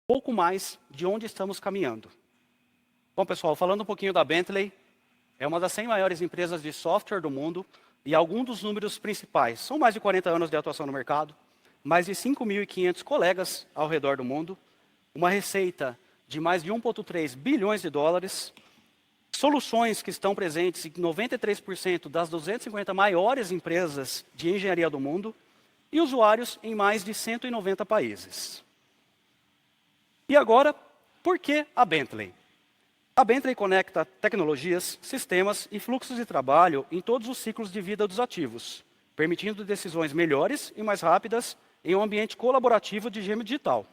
pouco mais de onde estamos caminhando. Bom, pessoal, falando um pouquinho da Bentley, é uma das 100 maiores empresas de software do mundo e alguns dos números principais. São mais de 40 anos de atuação no mercado, mais de 5.500 colegas ao redor do mundo, uma receita de mais de 1,3 bilhões de dólares, soluções que estão presentes em 93% das 250 maiores empresas de engenharia do mundo e usuários em mais de 190 países. E agora, por que a Bentley? A Bentley conecta tecnologias, sistemas e fluxos de trabalho em todos os ciclos de vida dos ativos, permitindo decisões melhores e mais rápidas em um ambiente colaborativo de gêmeo digital.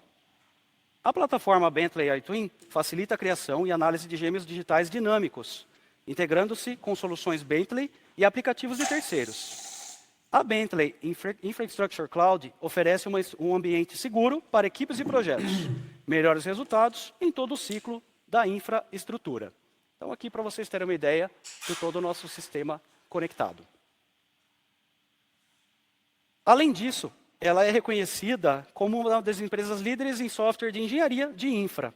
A plataforma Bentley iTwin facilita a criação e análise de gêmeos digitais dinâmicos, integrando-se com soluções Bentley e aplicativos de terceiros. A Bentley Infrastructure Cloud oferece um ambiente seguro para equipes e projetos, melhores resultados em todo o ciclo da infraestrutura. Então, aqui para vocês terem uma ideia de todo o nosso sistema conectado. Além disso, ela é reconhecida como uma das empresas líderes em software de engenharia de infra.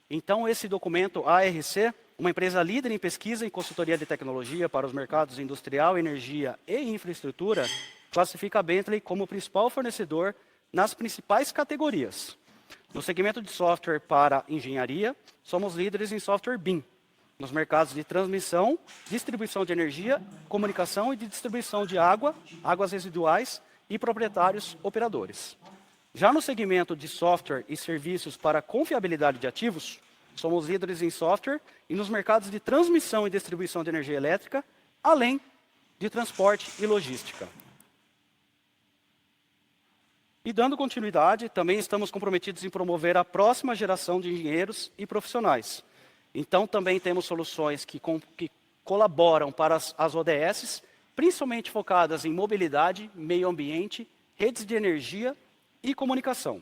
Então, esse documento ARC, uma empresa líder em pesquisa e consultoria de tecnologia para os mercados industrial, energia e infraestrutura, classifica a Bentley como o principal fornecedor nas principais categorias. No segmento de software para engenharia, somos líderes em software BIM. Nos mercados de transmissão, distribuição de energia, comunicação e de distribuição de água, águas residuais e proprietários operadores. Já no segmento de software e serviços para confiabilidade de ativos, somos líderes em software e nos mercados de transmissão e distribuição de energia elétrica, além de transporte e logística. E dando continuidade, também estamos comprometidos em promover a próxima geração de engenheiros e profissionais. Então, também temos soluções que colaboram para as ODS, principalmente focadas em mobilidade, meio ambiente, redes de energia e comunicação.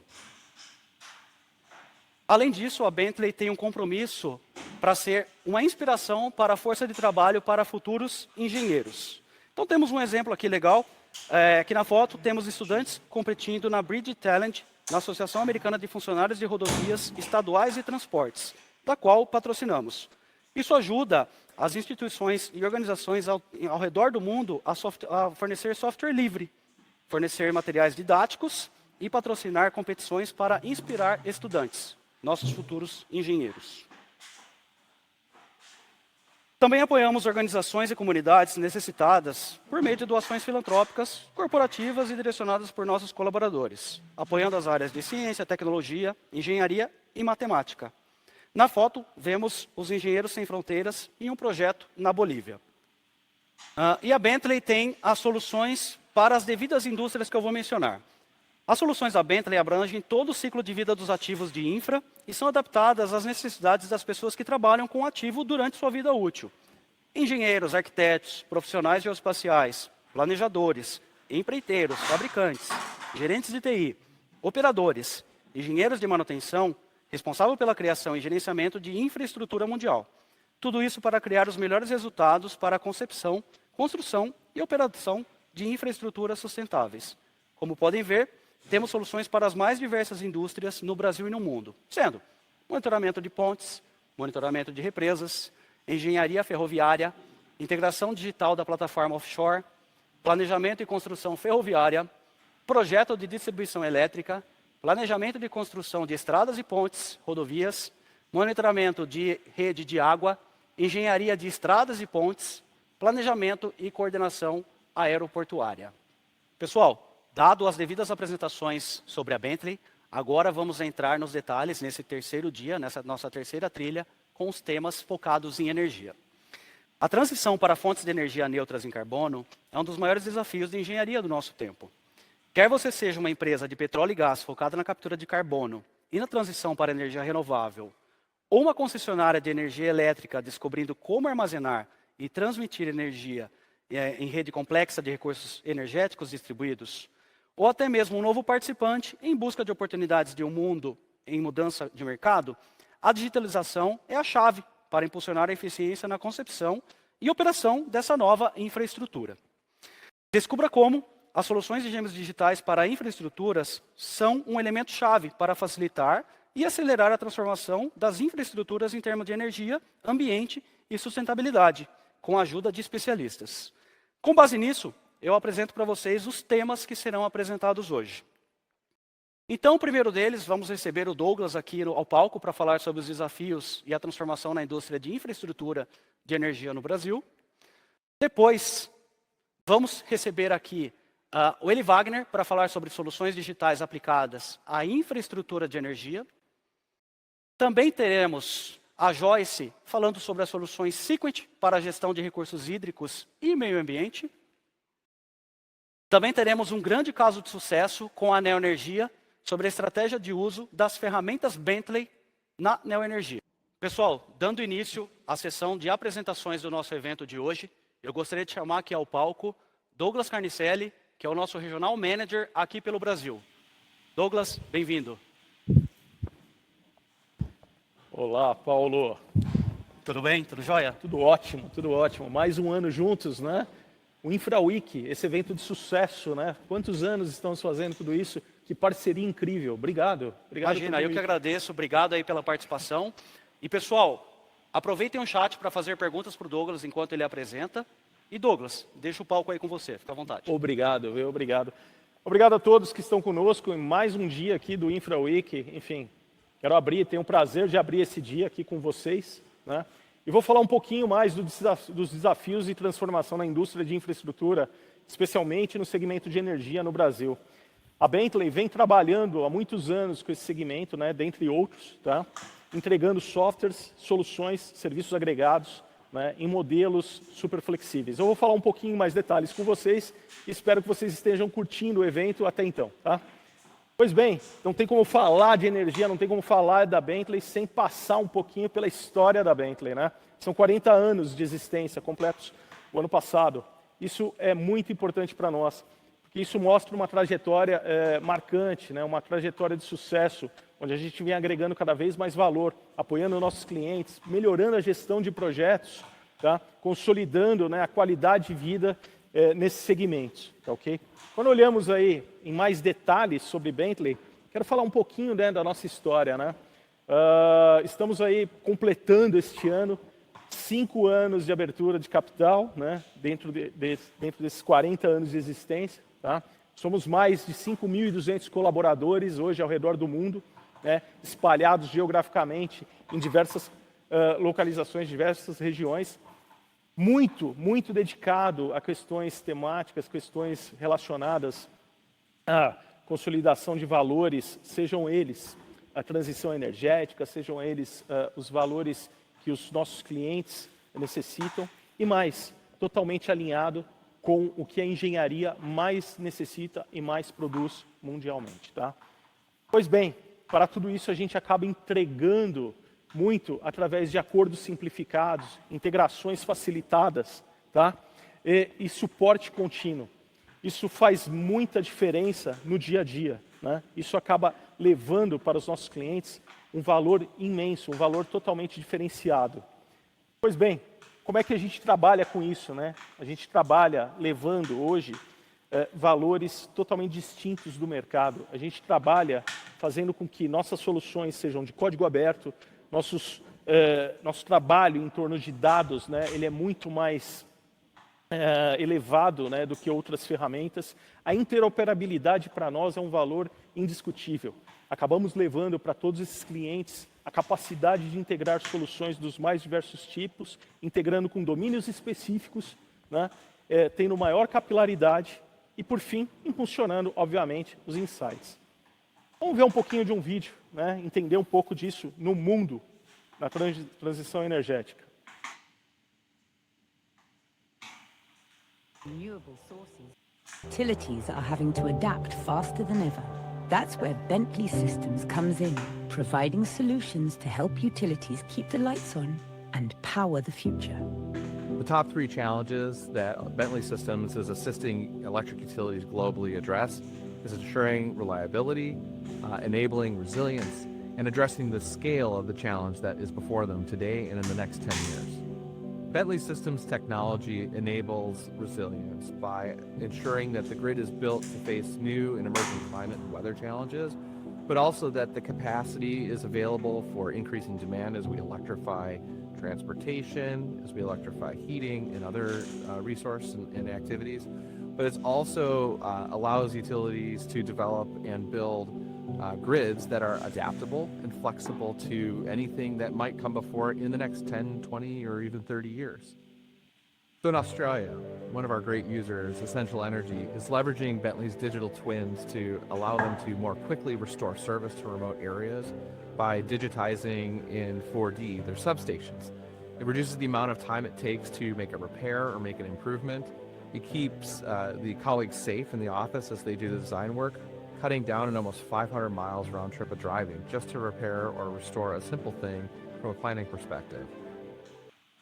Além disso, a Bentley tem um compromisso para ser uma inspiração para a força de trabalho para futuros engenheiros. Então, temos um exemplo aqui legal. Aqui na foto, temos estudantes competindo na Bridge Talent, na Associação Americana de Funcionários de Rodovias Estaduais e Transportes, da qual patrocinamos. Isso ajuda as instituições e organizações ao redor do mundo a fornecer software livre, fornecer materiais didáticos e patrocinar competições para inspirar estudantes, nossos futuros engenheiros. Também apoiamos organizações e comunidades necessitadas por meio de doações filantrópicas, corporativas e direcionadas por nossos colaboradores, apoiando as áreas de ciência, tecnologia, engenharia e matemática. Na foto, vemos os Engenheiros Sem Fronteiras em um projeto na Bolívia. E a Bentley tem as soluções para as devidas indústrias que eu vou mencionar. As soluções da Bentley abrangem todo o ciclo de vida dos ativos de infra e são adaptadas às necessidades das pessoas que trabalham com o ativo durante sua vida útil. Engenheiros, arquitetos, profissionais geoespaciais, planejadores, empreiteiros, fabricantes, gerentes de TI, operadores, engenheiros de manutenção, responsável pela criação e gerenciamento de infraestrutura mundial. Tudo isso para criar os melhores resultados para a concepção, construção e operação de infraestruturas sustentáveis. Como podem ver, temos soluções para as mais diversas indústrias no Brasil e no mundo, sendo monitoramento de pontes, monitoramento de represas, engenharia ferroviária, integração digital da plataforma offshore, planejamento e construção ferroviária, projeto de distribuição elétrica, planejamento de construção de estradas e pontes, rodovias, monitoramento de rede de água, engenharia de estradas e pontes, planejamento e coordenação aeroportuária. Pessoal, dado as devidas apresentações sobre a Bentley, agora vamos entrar nos detalhes nesse terceiro dia, nessa nossa terceira trilha, com os temas focados em energia. A transição para fontes de energia neutras em carbono é um dos maiores desafios de engenharia do nosso tempo. Quer você seja uma empresa de petróleo e gás focada na captura de carbono e na transição para energia renovável, ou uma concessionária de energia elétrica descobrindo como armazenar e transmitir energia em rede complexa de recursos energéticos distribuídos, ou até mesmo um novo participante em busca de oportunidades de um mundo em mudança de mercado, a digitalização é a chave para impulsionar a eficiência na concepção e operação dessa nova infraestrutura. Descubra como as soluções de gêmeos digitais para infraestruturas são um elemento-chave para facilitar e acelerar a transformação das infraestruturas em termos de energia, ambiente e sustentabilidade, com a ajuda de especialistas. Com base nisso, eu apresento para vocês os temas que serão apresentados hoje. Então, o primeiro deles, vamos receber o Douglas aqui ao palco para falar sobre os desafios e a transformação na indústria de infraestrutura de energia no Brasil. Depois, vamos receber aqui o Eli Wagner para falar sobre soluções digitais aplicadas à infraestrutura de energia. Também teremos a Joyce falando sobre as soluções Sequent para a gestão de recursos hídricos e meio ambiente. Também teremos um grande caso de sucesso com a Neoenergia sobre a estratégia de uso das ferramentas Bentley na Neoenergia. Pessoal, dando início à sessão de apresentações do nosso evento de hoje, eu gostaria de chamar aqui ao palco Douglas Carnicelli, que é o nosso Regional Manager aqui pelo Brasil. Douglas, bem-vindo. Olá, Paulo. Tudo bem? Tudo jóia? Tudo ótimo, tudo ótimo. Mais um ano juntos, né? O InfraWeek, esse evento de sucesso, né? Quantos anos estamos fazendo tudo isso? Que parceria incrível. Obrigado. Imagina, eu que agradeço. Obrigado aí pela participação. E, pessoal, aproveitem o chat para fazer perguntas para o Douglas enquanto ele apresenta. E, Douglas, deixa o palco aí com você. Fica à vontade. Obrigado, viu? Obrigado. Obrigado a todos que estão conosco em mais um dia aqui do InfraWeek. Enfim, tenho o prazer de abrir esse dia aqui com vocês, né? E vou falar um pouquinho mais dos desafios de transformação na indústria de infraestrutura, especialmente no segmento de energia no Brasil. A Bentley vem trabalhando há muitos anos com esse segmento, né, dentre outros, tá? Entregando softwares, soluções, serviços agregados, né, em modelos super flexíveis. Eu vou falar um pouquinho mais detalhes com vocês e espero que vocês estejam curtindo o evento até então. Tá? Pois bem, não tem como falar de energia, não tem como falar da Bentley sem passar um pouquinho pela história da Bentley, né? São 40 anos de existência, completos o ano passado. Isso é muito importante para nós, porque isso mostra uma trajetória marcante, né? Uma trajetória de sucesso, onde a gente vem agregando cada vez mais valor, apoiando nossos clientes, melhorando a gestão de projetos, tá? Consolidando, né, a qualidade de vida nesse segmento, tá ok? Quando olhamos aí em mais detalhes sobre Bentley, quero falar um pouquinho, né, da nossa história, né? Estamos aí completando este ano 5 anos de abertura de capital, né, dentro desses 40 anos de existência, tá? Somos mais de 5.200 colaboradores hoje ao redor do mundo, né, espalhados geograficamente em diversas localizações, diversas regiões, muito dedicado a questões temáticas, questões relacionadas à consolidação de valores, sejam eles a transição energética, sejam eles os valores que os nossos clientes necessitam, e mais, totalmente alinhado com o que a engenharia mais necessita e mais produz mundialmente. Tá? Pois bem, para tudo isso a gente acaba entregando muito através de acordos simplificados, integrações facilitadas, tá? E suporte contínuo. Isso faz muita diferença no dia a dia, né? Isso acaba levando para os nossos clientes um valor imenso, um valor totalmente diferenciado. Pois bem, como é que a gente trabalha com isso, né? A gente trabalha levando hoje valores totalmente distintos do mercado. A gente trabalha fazendo com que nossas soluções sejam de código aberto, nosso trabalho em torno de dados, né, ele é muito mais elevado, né, do que outras ferramentas. A interoperabilidade para nós é um valor indiscutível. Acabamos levando para todos esses clientes a capacidade de integrar soluções dos mais diversos tipos, integrando com domínios específicos, né, tendo maior capilaridade e, por fim, impulsionando, obviamente, os insights. Vamos ver um pouquinho de um vídeo, né, entender um pouco disso no mundo, na transição energética. Renewable sources. Utilities are having to adapt faster than ever. That's where Bentley Systems comes in, providing solutions to help utilities keep the lights on and power the future. The top 3 challenges that Bentley Systems is assisting electric utilities globally address is ensuring reliability, enabling resilience, and addressing the scale of the challenge that is before them today and in the next 10 years. Bentley Systems technology enables resilience by ensuring that the grid is built to face new and emerging climate and weather challenges but also that the capacity is available for increasing demand as we electrify transportation, as we electrify heating and other resource and activities. But it also allows utilities to develop and build grids that are adaptable and flexible to anything that might come before it in the next 10, 20, or even 30 years. So in Australia, one of our great users, Essential Energy, is leveraging Bentley's digital twins to allow them to more quickly restore service to remote areas by digitizing in 4D their substations. It reduces the amount of time it takes to make a repair or make an improvement. It keeps the colleagues safe in the office as they do the design work, cutting down on almost 500 miles round trip of driving just to repair or restore a simple thing from a planning perspective.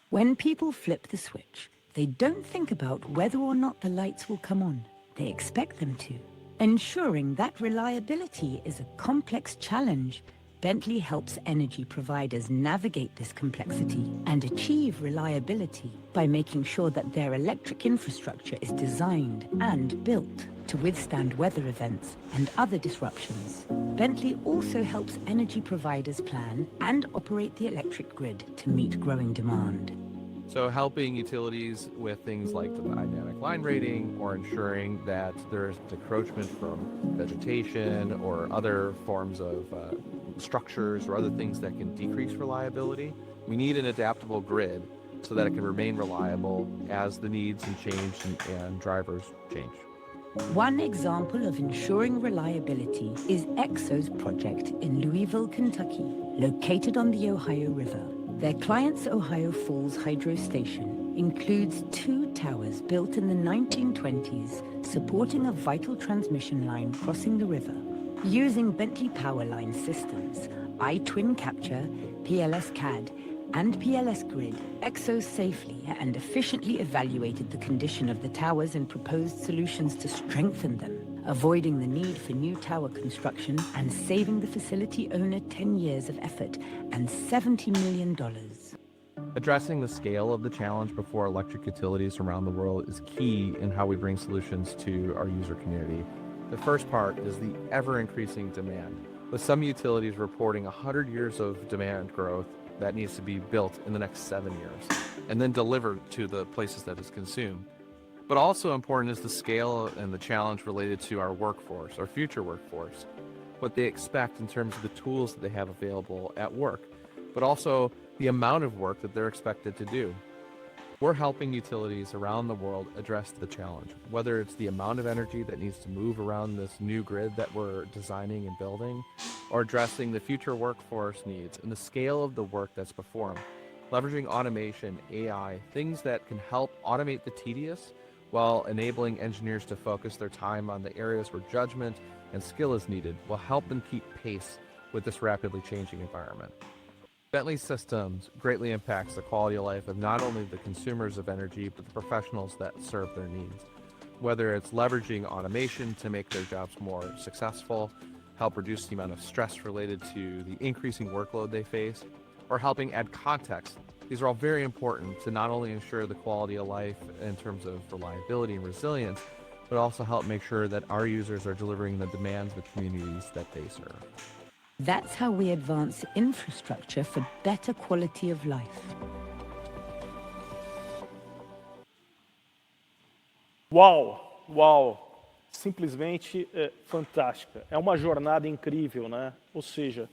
When people flip the switch, they don't think about whether or not the lights will come on. They expect them to. Ensuring that reliability is a complex challenge, Bentley helps energy providers navigate this complexity and achieve reliability by making sure that their electric infrastructure is designed and built to withstand weather events and other disruptions. Bentley also helps energy providers plan and operate the electric grid to meet growing demand. So helping utilities with things like the dynamic line rating or ensuring that there's encroachment from vegetation or other forms of structures or other things that can decrease reliability. We need an adaptable grid so that it can remain reliable as the needs and change and drivers change. One example of ensuring reliability is EXO's project in Louisville, Kentucky, located on the Ohio River. Their client's Ohio Falls Hydro Station includes 2 towers built in the 1920s, supporting a vital transmission line crossing the river. Using Bentley Power Line systems, iTwin Capture, PLS CAD, and PLS Grid, EXO safely and efficiently evaluated the condition of the towers and proposed solutions to strengthen them, avoiding the need for new tower construction and saving the facility owner 10 years of effort and $70 million. Addressing the scale of the challenge before electric utilities around the world is key in how we bring solutions to our user community. The first part is the ever-increasing demand, with some utilities reporting 100 years of demand growth that needs to be built in the next 7 years, and then delivered to the places that is consumed. But also important is the scale and the challenge related to our workforce, our future workforce, what they expect in terms of the tools that they have available at work, but also the amount of work that they're expected to do. We're helping utilities around the world address the challenge, whether it's the amount of energy that needs to move around this new grid that we're designing and building, or addressing the future workforce needs and the scale of the work that's performed, leveraging automation, AI, things that can help automate the tedious while enabling engineers to focus their time on the areas where judgment and skill is needed will help them keep pace with this rapidly changing environment. Bentley Systems greatly impacts the quality of life of not only the consumers of energy, but the professionals that serve their needs. Whether it's leveraging automation to make their jobs more successful, help reduce the amount of stress related to the increasing workload they face, or helping add context. These are all very important to not only ensure the quality of life in terms of reliability and resilience, but also help make sure that our users are delivering the demands of the communities that they serve. That's how we advance infrastructure for better quality of life. Uau, uau, simplesmente fantástica. É uma jornada incrível, né? Ou seja,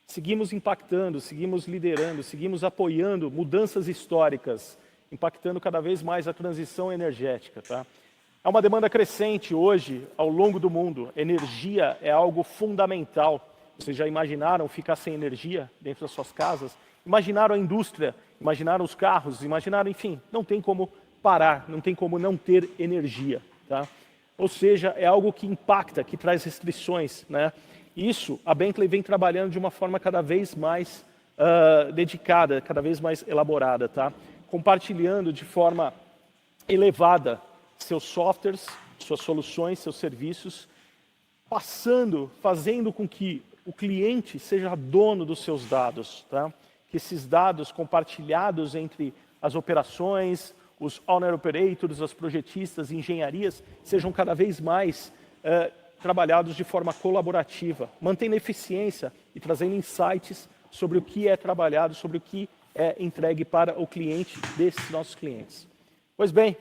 seguimos impactando, seguimos liderando, seguimos apoiando mudanças históricas, impactando cada vez mais a transição energética, tá? É uma demanda crescente hoje ao longo do mundo. Energia é algo fundamental. Vocês já imaginaram ficar sem energia dentro das suas casas? Imaginaram a indústria, imaginaram os carros, imaginaram, enfim, não tem como parar, não tem como não ter energia, tá? Ou seja, é algo que impacta, que traz restrições, né? Isso, a Bentley vem trabalhando de uma forma cada vez mais dedicada, cada vez mais elaborada, tá? Compartilhando de forma elevada seus softwares, suas soluções, seus serviços, fazendo com que o cliente seja dono dos seus dados, tá? Que esses dados compartilhados entre as operações, os owner operators, as projetistas, engenharias, sejam cada vez mais trabalhados de forma colaborativa, mantendo eficiência e trazendo insights sobre o que é trabalhado, sobre o que é entregue para o cliente desses nossos clientes. Pois bem,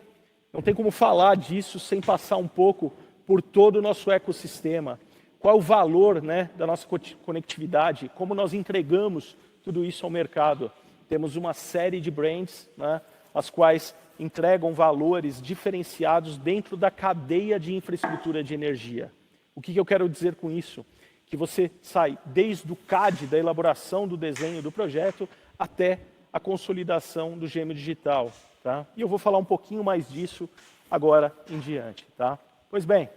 não tem como falar disso sem passar um pouco por todo o nosso ecossistema. Qual é o valor, né, da nossa conectividade, como nós entregamos tudo isso ao mercado. Temos uma série de brands, né, as quais entregam valores diferenciados dentro da cadeia de infraestrutura de energia. O que eu quero dizer com isso? Que você sai desde o CAD, da elaboração do desenho do projeto, até a consolidação do gêmeo digital. Tá? E eu vou falar um pouquinho mais disso agora em diante. Tá? Pois bem,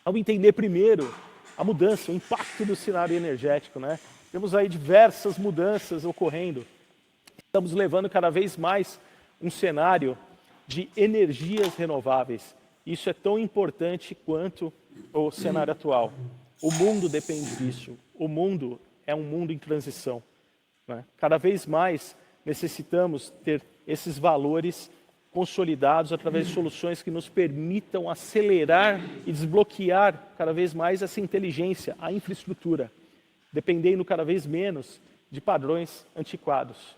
vamos entender primeiro a mudança, o impacto do cenário energético. Né? Temos aí diversas mudanças ocorrendo. Estamos levando cada vez mais um cenário de energias renováveis. Isso é tão importante quanto o cenário atual. O mundo depende disso. O mundo é um mundo em transição. Né? Cada vez mais necessitamos ter esses valores consolidados através de soluções que nos permitam acelerar e desbloquear cada vez mais essa inteligência, a infraestrutura, dependendo cada vez menos de padrões antiquados.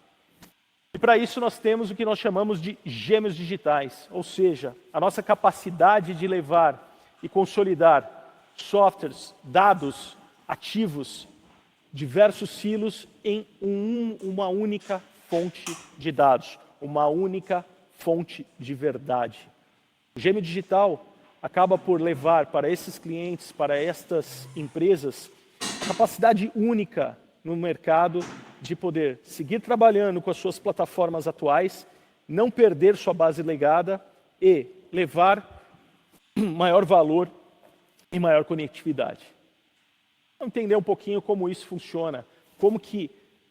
E para isso nós temos o que nós chamamos de gêmeos digitais, ou seja, a nossa capacidade de levar e consolidar softwares, dados, ativos, diversos silos em uma única fonte de dados, uma única fonte de verdade. O gêmeo digital acaba por levar para esses clientes, para estas empresas, a capacidade única no mercado de poder seguir trabalhando com as suas plataformas atuais, não perder sua base legada e levar maior valor e maior conectividade. Vamos entender um pouquinho como isso funciona, como que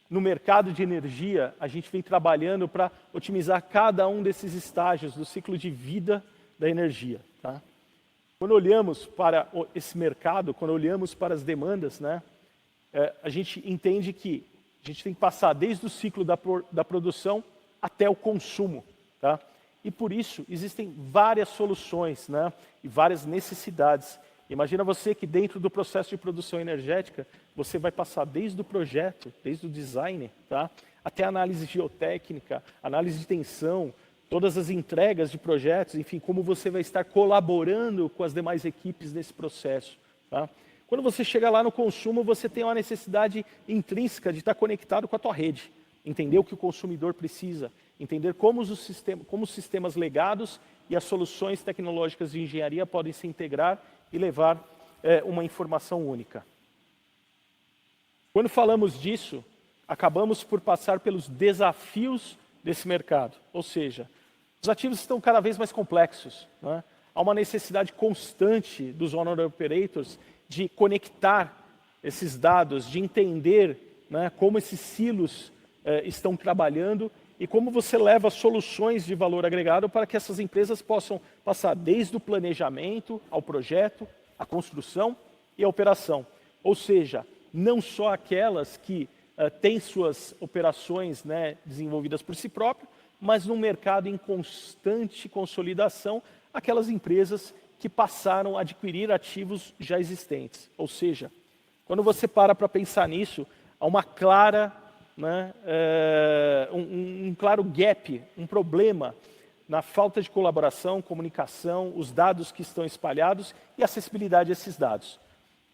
no mercado de energia a gente vem trabalhando para otimizar cada um desses estágios do ciclo de vida da energia. Tá? Quando olhamos para esse mercado, quando olhamos para as demandas, né, a gente entende que a gente tem que passar desde o ciclo da produção até o consumo. Tá? E por isso existem várias soluções, né, e várias necessidades. Imagina você que dentro do processo de produção energética, você vai passar desde o projeto, desde o design, tá, até a análise geotécnica, análise de tensão, todas as entregas de projetos, enfim, como você vai estar colaborando com as demais equipes nesse processo. Tá? Quando você chega lá no consumo, você tem uma necessidade intrínseca de estar conectado com a tua rede, entender o que o consumidor precisa, entender como os sistemas legados e as soluções tecnológicas de engenharia podem se integrar e levar uma informação única. Quando falamos disso, acabamos por passar pelos desafios desse mercado, ou seja, os ativos estão cada vez mais complexos. Né? Há uma necessidade constante dos owner operators de conectar esses dados, de entender, né, como esses silos estão trabalhando e como você leva soluções de valor agregado para que essas empresas possam passar desde o planejamento ao projeto, à construção e à operação. Ou seja, não só aquelas que têm suas operações, né, desenvolvidas por si próprias, mas num mercado em constante consolidação, aquelas empresas que passaram a adquirir ativos já existentes. Ou seja, quando você para pensar nisso, há uma clara, né, um claro gap, um problema na falta de colaboração, comunicação, os dados que estão espalhados e acessibilidade a esses dados.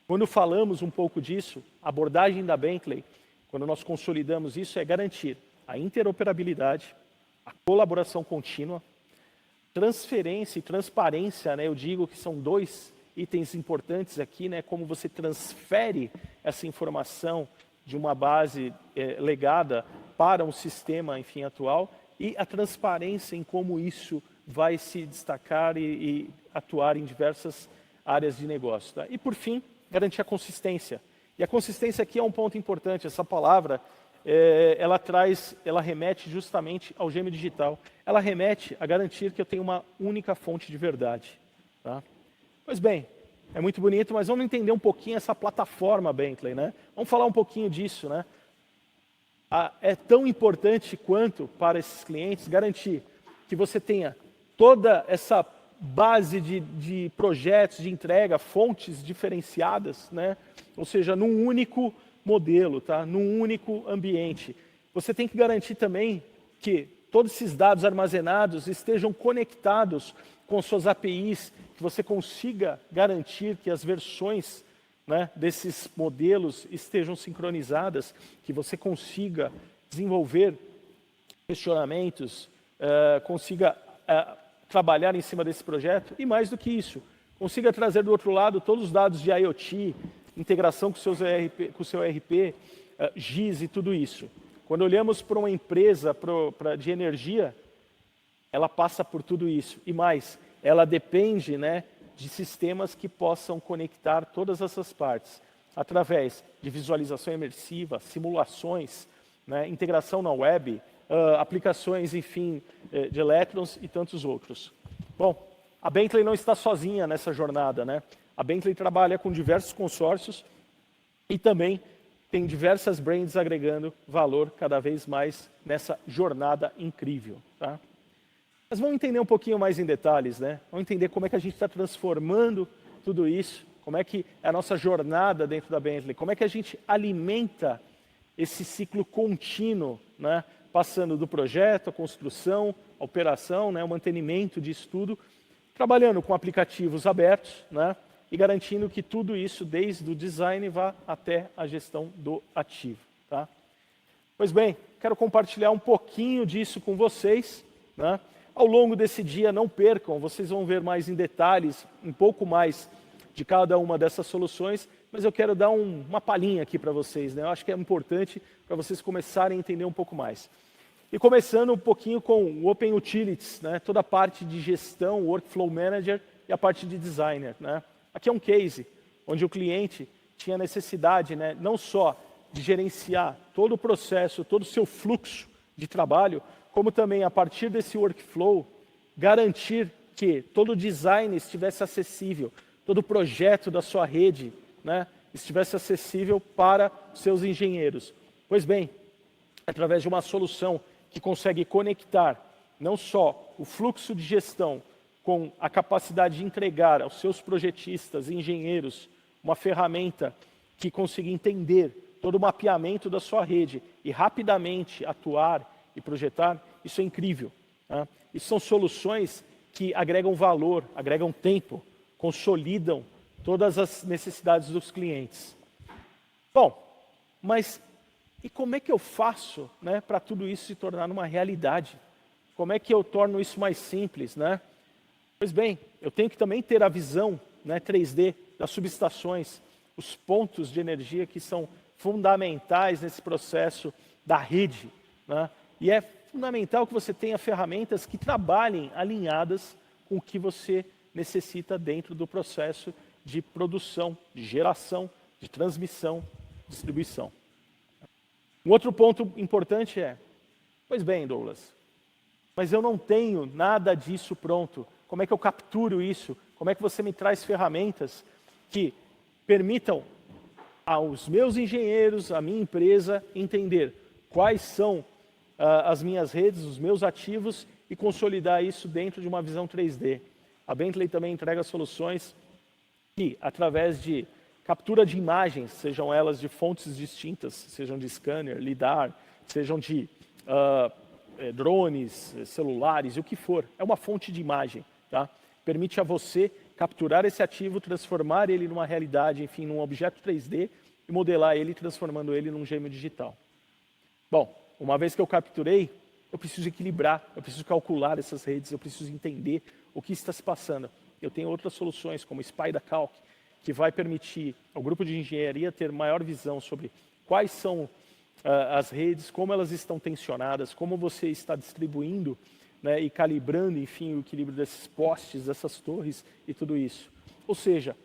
Quando falamos um pouco disso, a abordagem da Bentley, quando nós consolidamos isso, é garantir a interoperabilidade, a colaboração contínua, transferência e transparência, né, eu digo que são dois itens importantes aqui, né, como você transfere essa informação de uma base legada para um sistema, enfim, atual, e a transparência em como isso vai se destacar e atuar em diversas áreas de negócio. Tá? E, por fim, garantir a consistência. E a consistência aqui é um ponto importante, essa palavra, ela remete justamente ao gêmeo digital. Ela remete a garantir que eu tenho uma única fonte de verdade. Tá? Pois bem, é muito bonito, mas vamos entender um pouquinho essa plataforma Bentley, né? Vamos falar um pouquinho disso, né? É tão importante quanto para esses clientes garantir que você tenha toda essa base de projetos, de entrega, fontes diferenciadas, né? Ou seja, num único modelo, tá? Num único ambiente. Você tem que garantir também que todos esses dados armazenados estejam conectados com suas APIs, que você consiga garantir que as versões, né, desses modelos estejam sincronizadas, que você consiga desenvolver questionamentos, consiga trabalhar em cima desse projeto e, mais do que isso, consiga trazer do outro lado todos os dados de IoT, integração com o seu ERP, GIS e tudo isso. Quando olhamos para uma empresa de energia, ela passa por tudo isso. E mais, ela depende, né, de sistemas que possam conectar todas essas partes, através de visualização imersiva, simulações, né, integração na web, aplicações, enfim, de elétrons e tantos outros. Bom, a Bentley não está sozinha nessa jornada, né? A Bentley trabalha com diversos consórcios e também tem diversas brands agregando valor cada vez mais nessa jornada incrível, tá? Mas vamos entender um pouquinho mais em detalhes, né? Vamos entender como é que a gente está transformando tudo isso, como é que é a nossa jornada dentro da Bentley, como é que a gente alimenta esse ciclo contínuo, né? Passando do projeto, a construção, a operação, né? O mantenimento disso tudo, trabalhando com aplicativos abertos, né? E garantindo que tudo isso, desde o design, vá até a gestão do ativo, tá? Pois bem, quero compartilhar um pouquinho disso com vocês, né? Ao longo desse dia, não percam, vocês vão ver mais em detalhes, um pouco mais de cada uma dessas soluções, mas eu quero dar uma palhinha aqui para vocês, né? Eu acho que é importante para vocês começarem a entender um pouco mais. E começando um pouquinho com o Open Utilities, né? Toda a parte de gestão, Workflow Manager e a parte de Designer, né? Aqui é um case onde o cliente tinha necessidade, né, não só de gerenciar todo o processo, todo o seu fluxo de trabalho, como também, a partir desse workflow, garantir que todo o design estivesse acessível, todo o projeto da sua rede, né, estivesse acessível para seus engenheiros. Pois bem, através de uma solução que consegue conectar não só o fluxo de gestão com a capacidade de entregar aos seus projetistas e engenheiros uma ferramenta que consiga entender todo o mapeamento da sua rede e rapidamente atuar e projetar, isso é incrível, né? Isso são soluções que agregam valor, agregam tempo, consolidam todas as necessidades dos clientes. Bom, mas e como é que eu faço, né, para tudo isso se tornar uma realidade? Como é que eu torno isso mais simples, né? Pois bem, eu tenho que também ter a visão, né, 3D das subestações, os pontos de energia que são fundamentais nesse processo da rede, né? E é fundamental que você tenha ferramentas que trabalhem alinhadas com o que você necessita dentro do processo de produção, de geração, de transmissão, distribuição. Um outro ponto importante é, pois bem, Douglas, mas eu não tenho nada disso pronto. Como é que eu capturo isso? Como é que você me traz ferramentas que permitam aos meus engenheiros, à minha empresa, entender quais são as minhas redes, os meus ativos e consolidar isso dentro de uma visão 3D. A Bentley também entrega soluções que, através de captura de imagens, sejam elas de fontes distintas, sejam de scanner, lidar, sejam de drones, celulares e o que for, é uma fonte de imagem, tá? Permite a você capturar esse ativo, transformar ele numa realidade, enfim, num objeto 3D e modelar ele, transformando ele num gêmeo digital. Bom, uma vez que eu capturei, eu preciso equilibrar, eu preciso calcular essas redes, eu preciso entender o que está se passando. Eu tenho outras soluções, como o SpiderCalc, que vai permitir ao grupo de engenharia ter maior visão sobre quais são as redes, como elas estão tensionadas, como você está distribuindo, né, e calibrando, enfim, o equilíbrio desses postes, dessas torres e tudo isso. Ou seja,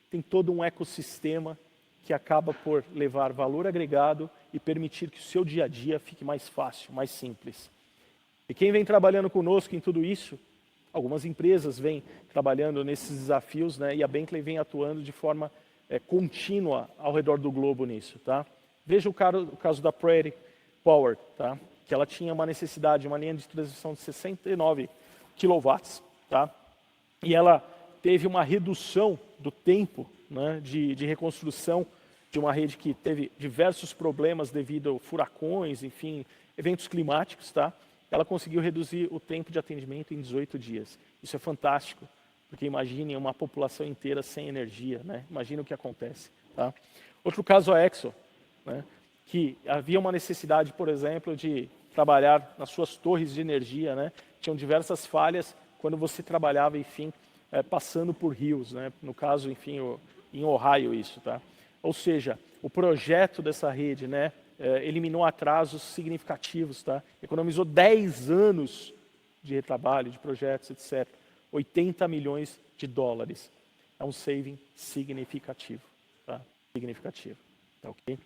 tem todo um ecossistema que acaba por levar valor agregado e permitir que o seu dia a dia fique mais fácil, mais simples. E quem vem trabalhando conosco em tudo isso, algumas empresas vêm trabalhando nesses desafios, né, e a Bentley vem atuando de forma contínua ao redor do globo nisso, tá? Veja o caso da Prairie Power, tá? Que ela tinha uma necessidade, uma linha de transmissão de 69 kW, tá? e ela teve uma redução do tempo, né, de reconstrução de uma rede que teve diversos problemas devido a furacões, enfim, eventos climáticos, tá? Ela conseguiu reduzir o tempo de atendimento em 18 dias. Isso é fantástico, porque imagine uma população inteira sem energia, né? Imagina o que acontece, tá? Outro caso, a Exxon, né, que havia uma necessidade, por exemplo, de trabalhar nas suas torres de energia, né? Tinham diversas falhas quando você trabalhava, enfim, passando por rios, né? No caso, enfim, em Ohio isso, tá? Ou seja, o projeto dessa rede, né, eliminou atrasos significativos, tá? Economizou 10 anos de retrabalho, de projetos, etc. 80 milhões de dólares. É um saving significativo, tá? Significativo, tá, ok?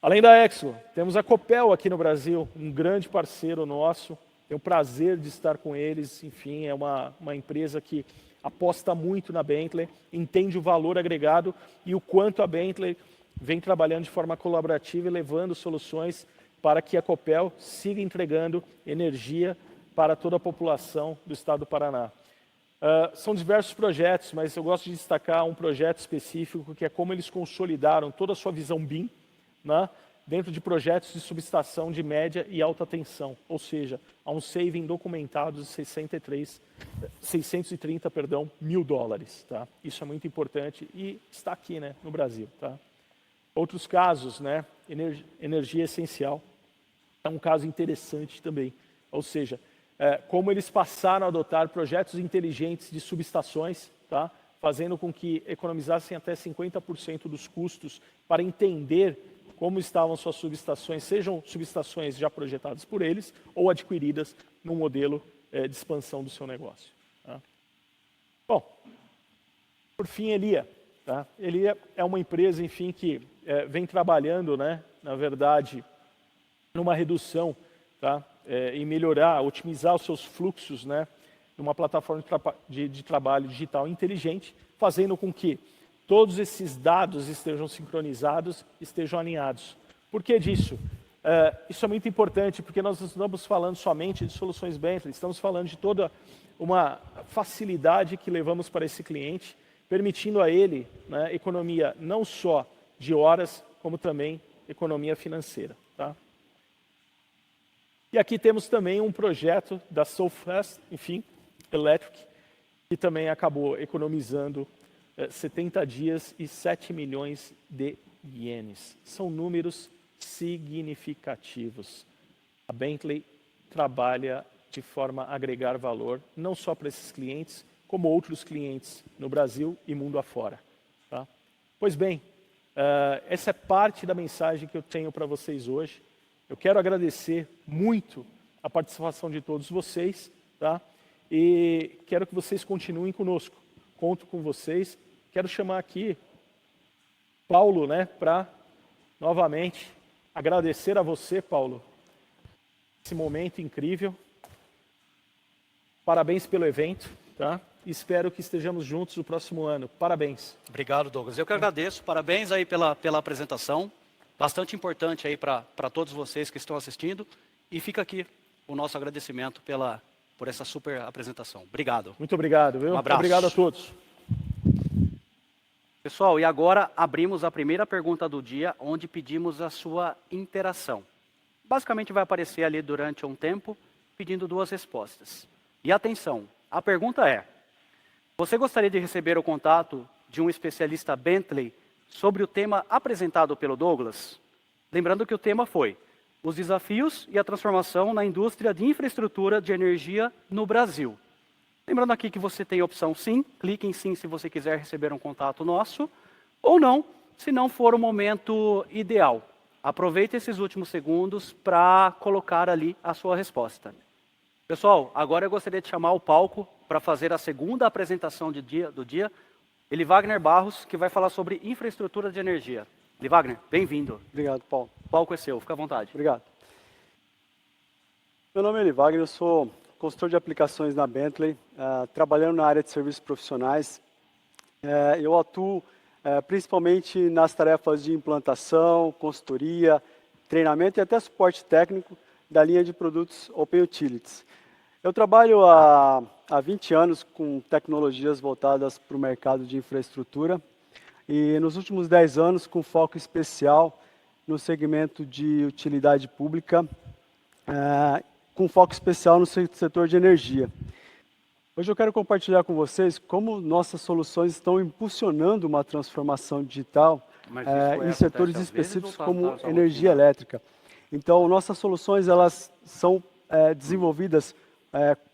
Além da Exxon, temos a Copel aqui no Brasil, um grande parceiro nosso. Tenho o prazer de estar com eles. Enfim, é uma empresa que aposta muito na Bentley, entende o valor agregado e o quanto a Bentley vem trabalhando de forma colaborativa e levando soluções para que a Copel siga entregando energia para toda a população do estado do Paraná. São diversos projetos, mas eu gosto de destacar um projeto específico, que é como eles consolidaram toda a sua visão BIM, né, dentro de projetos de subestação de média e alta tensão, ou seja, há um saving documentado de 630 mil dólares. Tá? Isso é muito importante e está aqui, né, no Brasil. Tá? Outros casos, né, energia essencial, é um caso interessante também, ou seja, como eles passaram a adotar projetos inteligentes de subestações, tá? Fazendo com que economizassem até 50% dos custos para entender como estavam suas subestações, sejam subestações já projetadas por eles ou adquiridas no modelo de expansão do seu negócio. Tá? Bom, por fim, Elia. Tá? Elia é uma empresa, enfim, que vem trabalhando, né, na verdade, numa redução, tá? Em melhorar, otimizar os seus fluxos, né, numa plataforma de trabalho digital inteligente, fazendo com que todos esses dados estejam sincronizados, estejam alinhados. Por que disso? Isso é muito importante, porque nós não estamos falando somente de soluções Bentley, estamos falando de toda uma facilidade que levamos para esse cliente, permitindo a ele, né, economia não só de horas, como também economia financeira. Tá? E aqui temos também um projeto da SoFast, enfim, Electric, que também acabou economizando 70 dias e 7 milhões de ienes. São números significativos. A Bentley trabalha de forma a agregar valor, não só para esses clientes, como outros clientes no Brasil e mundo afora. Tá? Pois bem, essa é parte da mensagem que eu tenho para vocês hoje. Eu quero agradecer muito a participação de todos vocês, tá? E quero que vocês continuem conosco. Conto com vocês. Quero chamar aqui Paulo, né, para novamente agradecer a você, Paulo, esse momento incrível. Parabéns pelo evento, tá? Espero que estejamos juntos no próximo ano. Parabéns. Obrigado, Douglas. Eu que agradeço. Parabéns aí pela apresentação. Bastante importante aí para todos vocês que estão assistindo. E fica aqui o nosso agradecimento por essa super apresentação. Obrigado. Muito obrigado, viu? Um abraço. Obrigado a todos. Pessoal, e agora abrimos a primeira pergunta do dia, onde pedimos a sua interação. Basicamente vai aparecer ali durante um tempo, pedindo 2 respostas. E atenção, a pergunta é: você gostaria de receber o contato de um especialista Bentley sobre o tema apresentado pelo Douglas? Lembrando que o tema foi os desafios e a transformação na indústria de infraestrutura de energia no Brasil. Lembrando aqui que você tem a opção sim, clique em sim se você quiser receber um contato nosso, ou não, se não for o momento ideal. Aproveite esses últimos segundos para colocar ali a sua resposta. Pessoal, agora eu gostaria de chamar o palco para fazer a segunda apresentação do dia, Eli Wagner Barros, que vai falar sobre infraestrutura de energia. Eli Wagner, bem-vindo. Obrigado, Paulo. O palco é seu, fica à vontade. Obrigado. Meu nome é Eli Wagner, eu sou consultor de aplicações na Bentley, trabalhando na área de serviços profissionais. Eu atuo principalmente nas tarefas de implantação, consultoria, treinamento e até suporte técnico da linha de produtos Open Utilities. Eu trabalho há há 20 anos com tecnologias voltadas para o mercado de infraestrutura e nos últimos 10 anos com foco especial no segmento de utilidade pública, com foco especial no setor de energia. Hoje eu quero compartilhar com vocês como nossas soluções estão impulsionando uma transformação digital em setores específicos como energia elétrica. Então, nossas soluções elas são desenvolvidas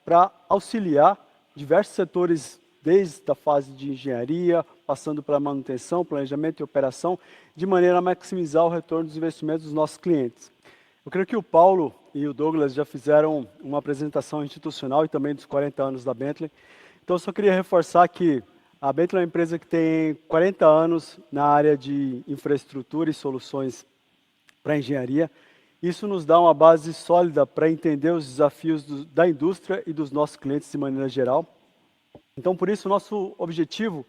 para auxiliar diversos setores, desde a fase de engenharia, passando pela manutenção, planejamento e operação, de maneira a maximizar o retorno dos investimentos dos nossos clientes. Eu creio que o Paulo e o Douglas já fizeram uma apresentação institucional e também dos 40 anos da Bentley. Então, eu só queria reforçar que a Bentley é uma empresa que tem 40 anos na área de infraestrutura e soluções para engenharia. Isso nos dá uma base sólida para entender os desafios da indústria e dos nossos clientes de maneira geral. Então, por isso, o nosso objetivo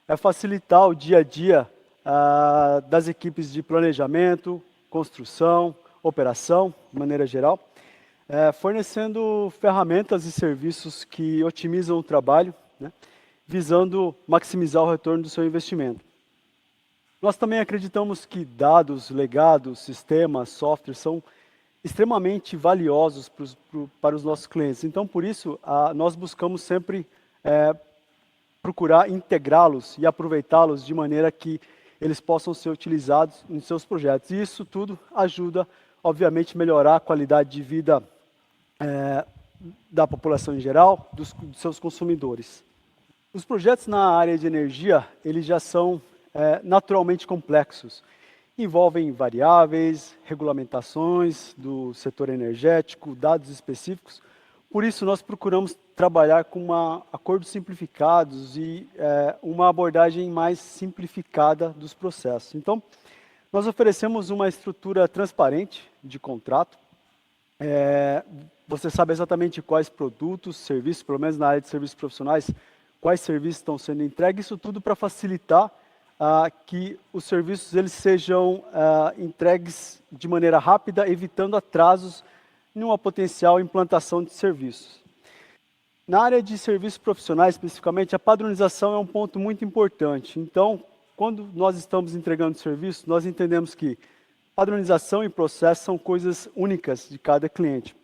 é facilitar o dia a dia das equipes de planejamento, construção, operação, de maneira geral, fornecendo ferramentas e serviços que otimizam o trabalho, né, visando maximizar o retorno do seu investimento. Nós também acreditamos que dados, legados, sistemas, software são extremamente valiosos para os nossos clientes. Então, por isso, nós buscamos sempre procurar integrá-los e aproveitá-los de maneira que eles possam ser utilizados em seus projetos. E isso tudo ajuda, obviamente, a melhorar a qualidade de vida da população em geral, dos seus consumidores. Os projetos na área de energia, eles já são naturalmente complexos. Envolvem variáveis, regulamentações do setor energético, dados específicos. Por isso, nós procuramos trabalhar com acordos simplificados e uma abordagem mais simplificada dos processos. Então, nós oferecemos uma estrutura transparente de contrato. Você sabe exatamente quais produtos, serviços, pelo menos na área de serviços profissionais, quais serviços estão sendo entregues, isso tudo para facilitar que os serviços eles sejam entregues de maneira rápida, evitando atrasos numa potencial implantação de serviços. Na área de serviços profissionais, especificamente, a padronização é um ponto muito importante. Então, quando nós estamos entregando serviço, nós entendemos que padronização e processo são coisas únicas de cada cliente.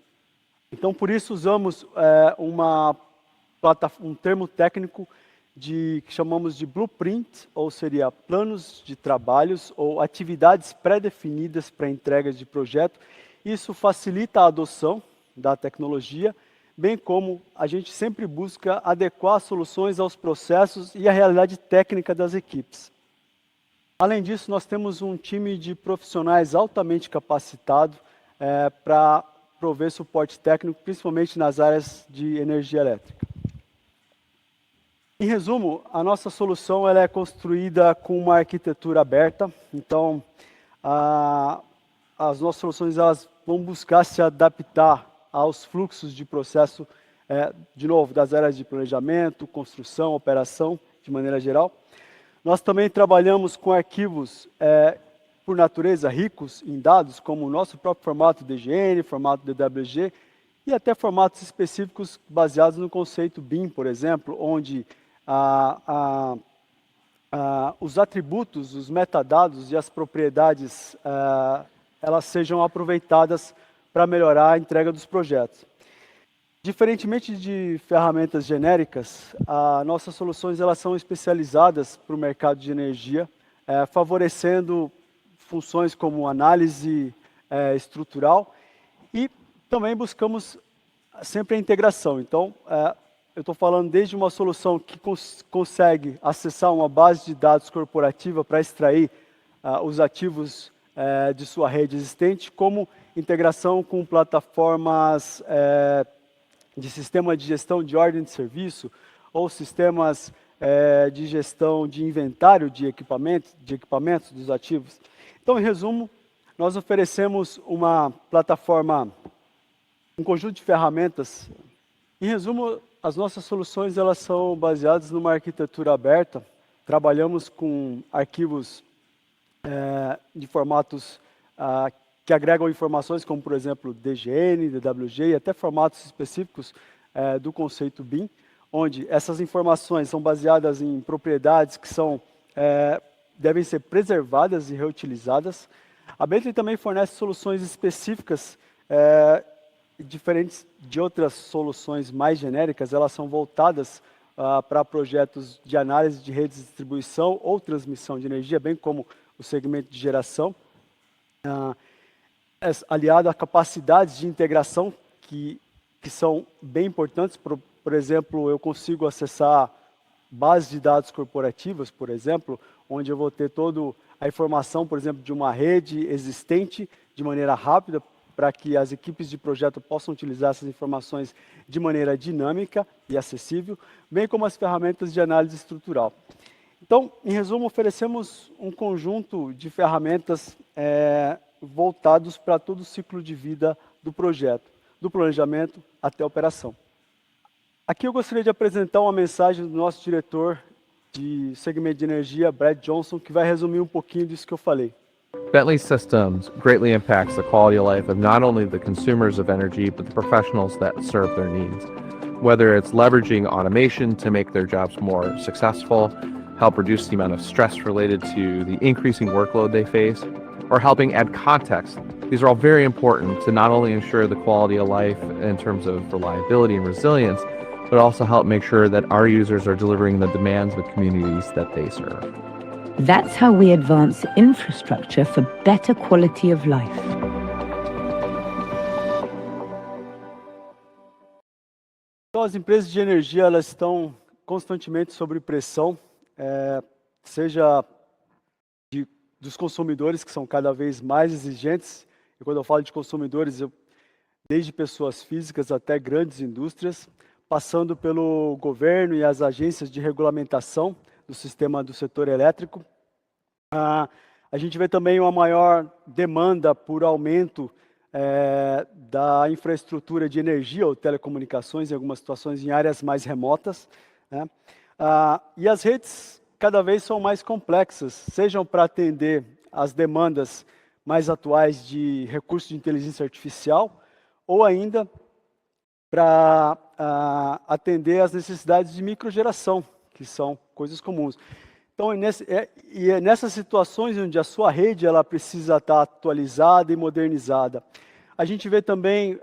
Então, por isso, usamos um termo técnico que chamamos de blueprint, ou seria planos de trabalhos ou atividades pré-definidas para entrega de projeto. Isso facilita a adoção da tecnologia, bem como a gente sempre busca adequar soluções aos processos e à realidade técnica das equipes. Além disso, nós temos um time de profissionais altamente capacitado para prover suporte técnico, principalmente nas áreas de energia elétrica. Em resumo, a nossa solução ela é construída com uma arquitetura aberta, então as nossas soluções elas vão buscar se adaptar aos fluxos de processo, de novo, das áreas de planejamento, construção, operação, de maneira geral. Nós também trabalhamos com arquivos, por natureza, ricos em dados, como o nosso próprio formato DGN, formato DWG, e até formatos específicos baseados no conceito BIM, por exemplo, onde os atributos, os metadados e as propriedades, elas sejam aproveitadas para melhorar a entrega dos projetos. Diferentemente de ferramentas genéricas, nossas soluções elas são especializadas para o mercado de energia, favorecendo funções como análise estrutural e também buscamos sempre a integração. Então, eu estou falando desde uma solução que consegue acessar uma base de dados corporativa para extrair os ativos de sua rede existente, como integração com plataformas de sistema de gestão de ordem de serviço ou sistemas de gestão de inventário de equipamentos dos ativos. Então, em resumo, nós oferecemos uma plataforma, um conjunto de ferramentas. Em resumo, as nossas soluções elas são baseadas numa arquitetura aberta. Trabalhamos com arquivos de formatos que agregam informações como, por exemplo, DGN, DWG e até formatos específicos do conceito BIM, onde essas informações são baseadas em propriedades que devem ser preservadas e reutilizadas. A Bentley também fornece soluções específicas, diferentes de outras soluções mais genéricas. Elas são voltadas para projetos de análise de redes de distribuição ou transmissão de energia, bem como o segmento de geração, aliado a capacidades de integração que são bem importantes. Por exemplo, eu consigo acessar bases de dados corporativas, por exemplo, onde eu vou ter toda a informação, por exemplo, de uma rede existente de maneira rápida, para que as equipes de projeto possam utilizar essas informações de maneira dinâmica e acessível, bem como as ferramentas de análise estrutural. Então, em resumo, oferecemos um conjunto de ferramentas voltados para todo o ciclo de vida do projeto, do planejamento até a operação. Aqui eu gostaria de apresentar uma mensagem do nosso diretor de segmento de energia, Brad Johnson, que vai resumir um pouquinho disso que eu falei. Bentley Systems greatly impacts the quality of life of not only the consumers of energy, but the professionals that serve their needs. Whether it's leveraging automation to make their jobs more successful, help reduce the amount of stress related to the increasing workload they face, or helping add context. These are all very important to not only ensure the quality of life in terms of reliability and resilience, but also help make sure that our users are delivering the demands of the communities that they serve. That's how we advance infrastructure for better quality of life. Então, as empresas de energia, elas estão constantemente sob pressão, seja dos consumidores, que são cada vez mais exigentes. E quando eu falo de consumidores, desde pessoas físicas até grandes indústrias, passando pelo governo e as agências de regulamentação do sistema do setor elétrico. A gente vê também uma maior demanda por aumento da infraestrutura de energia ou telecomunicações, em algumas situações em áreas mais remotas, né? E as redes cada vez são mais complexas, sejam para atender as demandas mais atuais de recursos de inteligência artificial, ou ainda para atender às necessidades de microgeração, que são coisas comuns. Então, nessas situações onde a sua rede ela precisa estar atualizada e modernizada, a gente vê também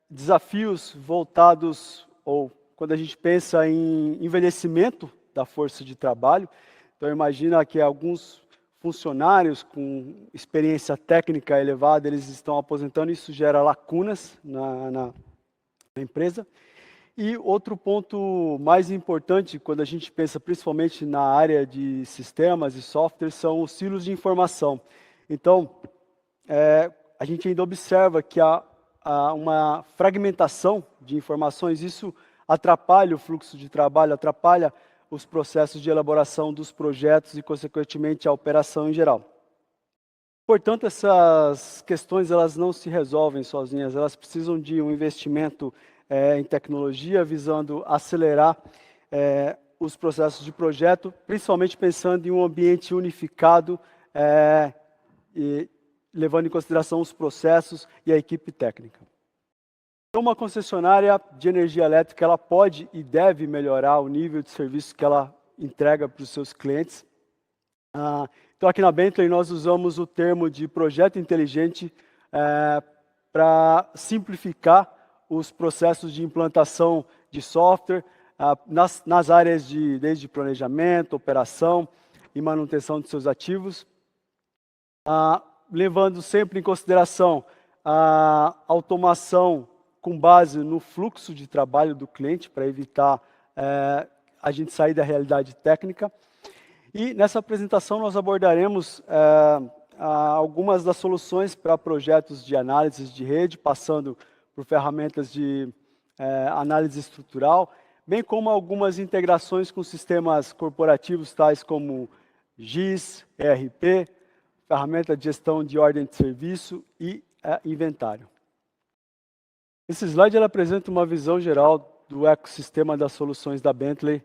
desafios voltados, ou quando a gente pensa em envelhecimento da força de trabalho. Então, imagina que alguns funcionários com experiência técnica elevada, eles estão aposentando, e isso gera lacunas na empresa. E outro ponto mais importante, quando a gente pensa principalmente na área de sistemas e softwares, são os silos de informação. Então, a gente ainda observa que há uma fragmentação de informações. Isso atrapalha o fluxo de trabalho, atrapalha os processos de elaboração dos projetos e, consequentemente, a operação em geral. Portanto, essas questões elas não se resolvem sozinhas, elas precisam de um investimento em tecnologia, visando acelerar os processos de projeto, principalmente pensando em um ambiente unificado e levando em consideração os processos e a equipe técnica. Então, uma concessionária de energia elétrica ela pode e deve melhorar o nível de serviço que ela entrega para os seus clientes. Então, aqui na Bentley, nós usamos o termo de projeto inteligente para simplificar os processos de implantação de software nas áreas desde planejamento, operação e manutenção de seus ativos, levando sempre em consideração a automação com base no fluxo de trabalho do cliente, para evitar a gente sair da realidade técnica. E nessa apresentação nós abordaremos algumas das soluções para projetos de análise de rede, passando por ferramentas de análise estrutural, bem como algumas integrações com sistemas corporativos tais como GIS, ERP, ferramenta de gestão de ordem de serviço e inventário. Esse slide ela apresenta uma visão geral do ecossistema das soluções da Bentley,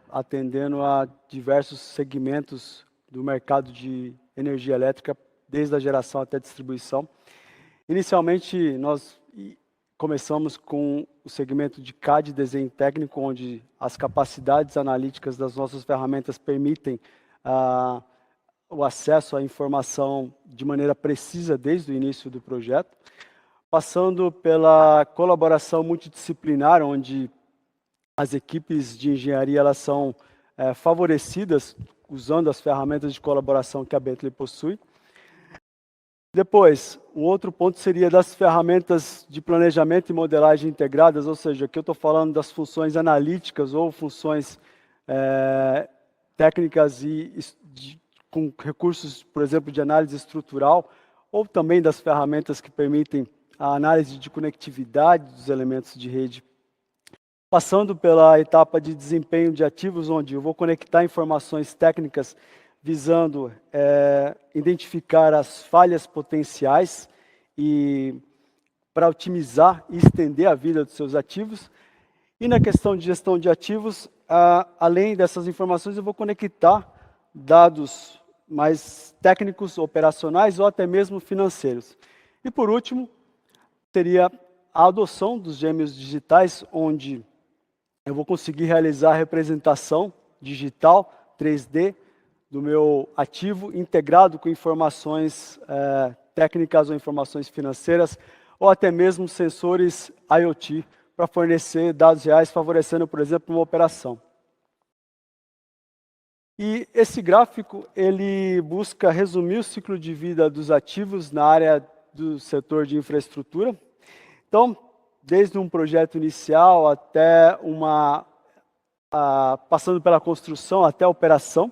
atendendo a diversos segmentos do mercado de energia elétrica, desde a geração até a distribuição. Inicialmente, nós começamos com o segmento de CAD, desenho técnico, onde as capacidades analíticas das nossas ferramentas permitem o acesso à informação de maneira precisa desde o início do projeto, passando pela colaboração multidisciplinar, onde as equipes de engenharia elas são favorecidas usando as ferramentas de colaboração que a Bentley possui. Depois, um outro ponto seria das ferramentas de planejamento e modelagem integradas, ou seja, aqui eu estou falando das funções analíticas ou funções técnicas com recursos, por exemplo, de análise estrutural, ou também das ferramentas que permitem a análise de conectividade dos elementos de rede, passando pela etapa de desempenho de ativos, onde eu vou conectar informações técnicas visando identificar as falhas potenciais e para otimizar e estender a vida dos seus ativos. E na questão de gestão de ativos, além dessas informações, eu vou conectar dados mais técnicos, operacionais ou até mesmo financeiros. E por último, seria a adoção dos gêmeos digitais, onde eu vou conseguir realizar a representação digital 3D do meu ativo integrado com informações técnicas ou informações financeiras ou até mesmo sensores IoT para fornecer dados reais, favorecendo, por exemplo, uma operação. E esse gráfico ele busca resumir o ciclo de vida dos ativos na área do setor de infraestrutura. Então, desde um projeto inicial até passando pela construção até a operação.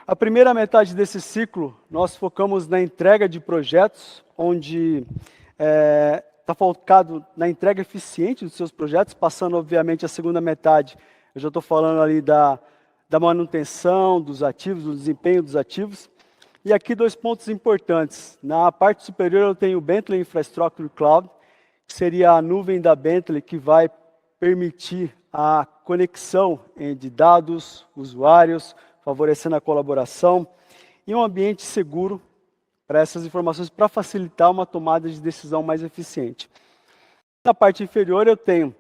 A primeira metade desse ciclo, nós focamos na entrega de projetos, onde está focado na entrega eficiente dos seus projetos, passando, obviamente, a segunda metade. Eu já estou falando ali da manutenção dos ativos, do desempenho dos ativos. E aqui 2 pontos importantes. Na parte superior eu tenho o Bentley Infrastructure Cloud, que seria a nuvem da Bentley que vai permitir a conexão de dados, usuários, favorecendo a colaboração e um ambiente seguro para essas informações, para facilitar uma tomada de decisão mais eficiente. Na parte inferior eu tenho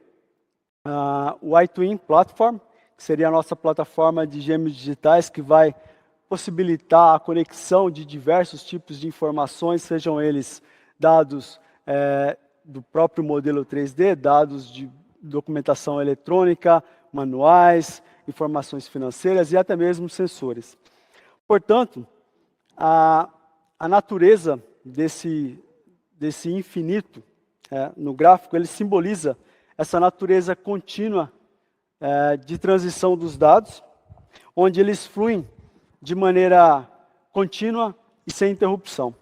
o iTwin Platform, que seria a nossa plataforma de gêmeos digitais, que vai possibilitar a conexão de diversos tipos de informações, sejam eles dados do próprio modelo 3D, dados de documentação eletrônica, manuais, informações financeiras e até mesmo sensores. Portanto, a natureza desse infinito no gráfico, ele simboliza essa natureza contínua de transição dos dados, onde eles fluem de maneira contínua e sem interrupção.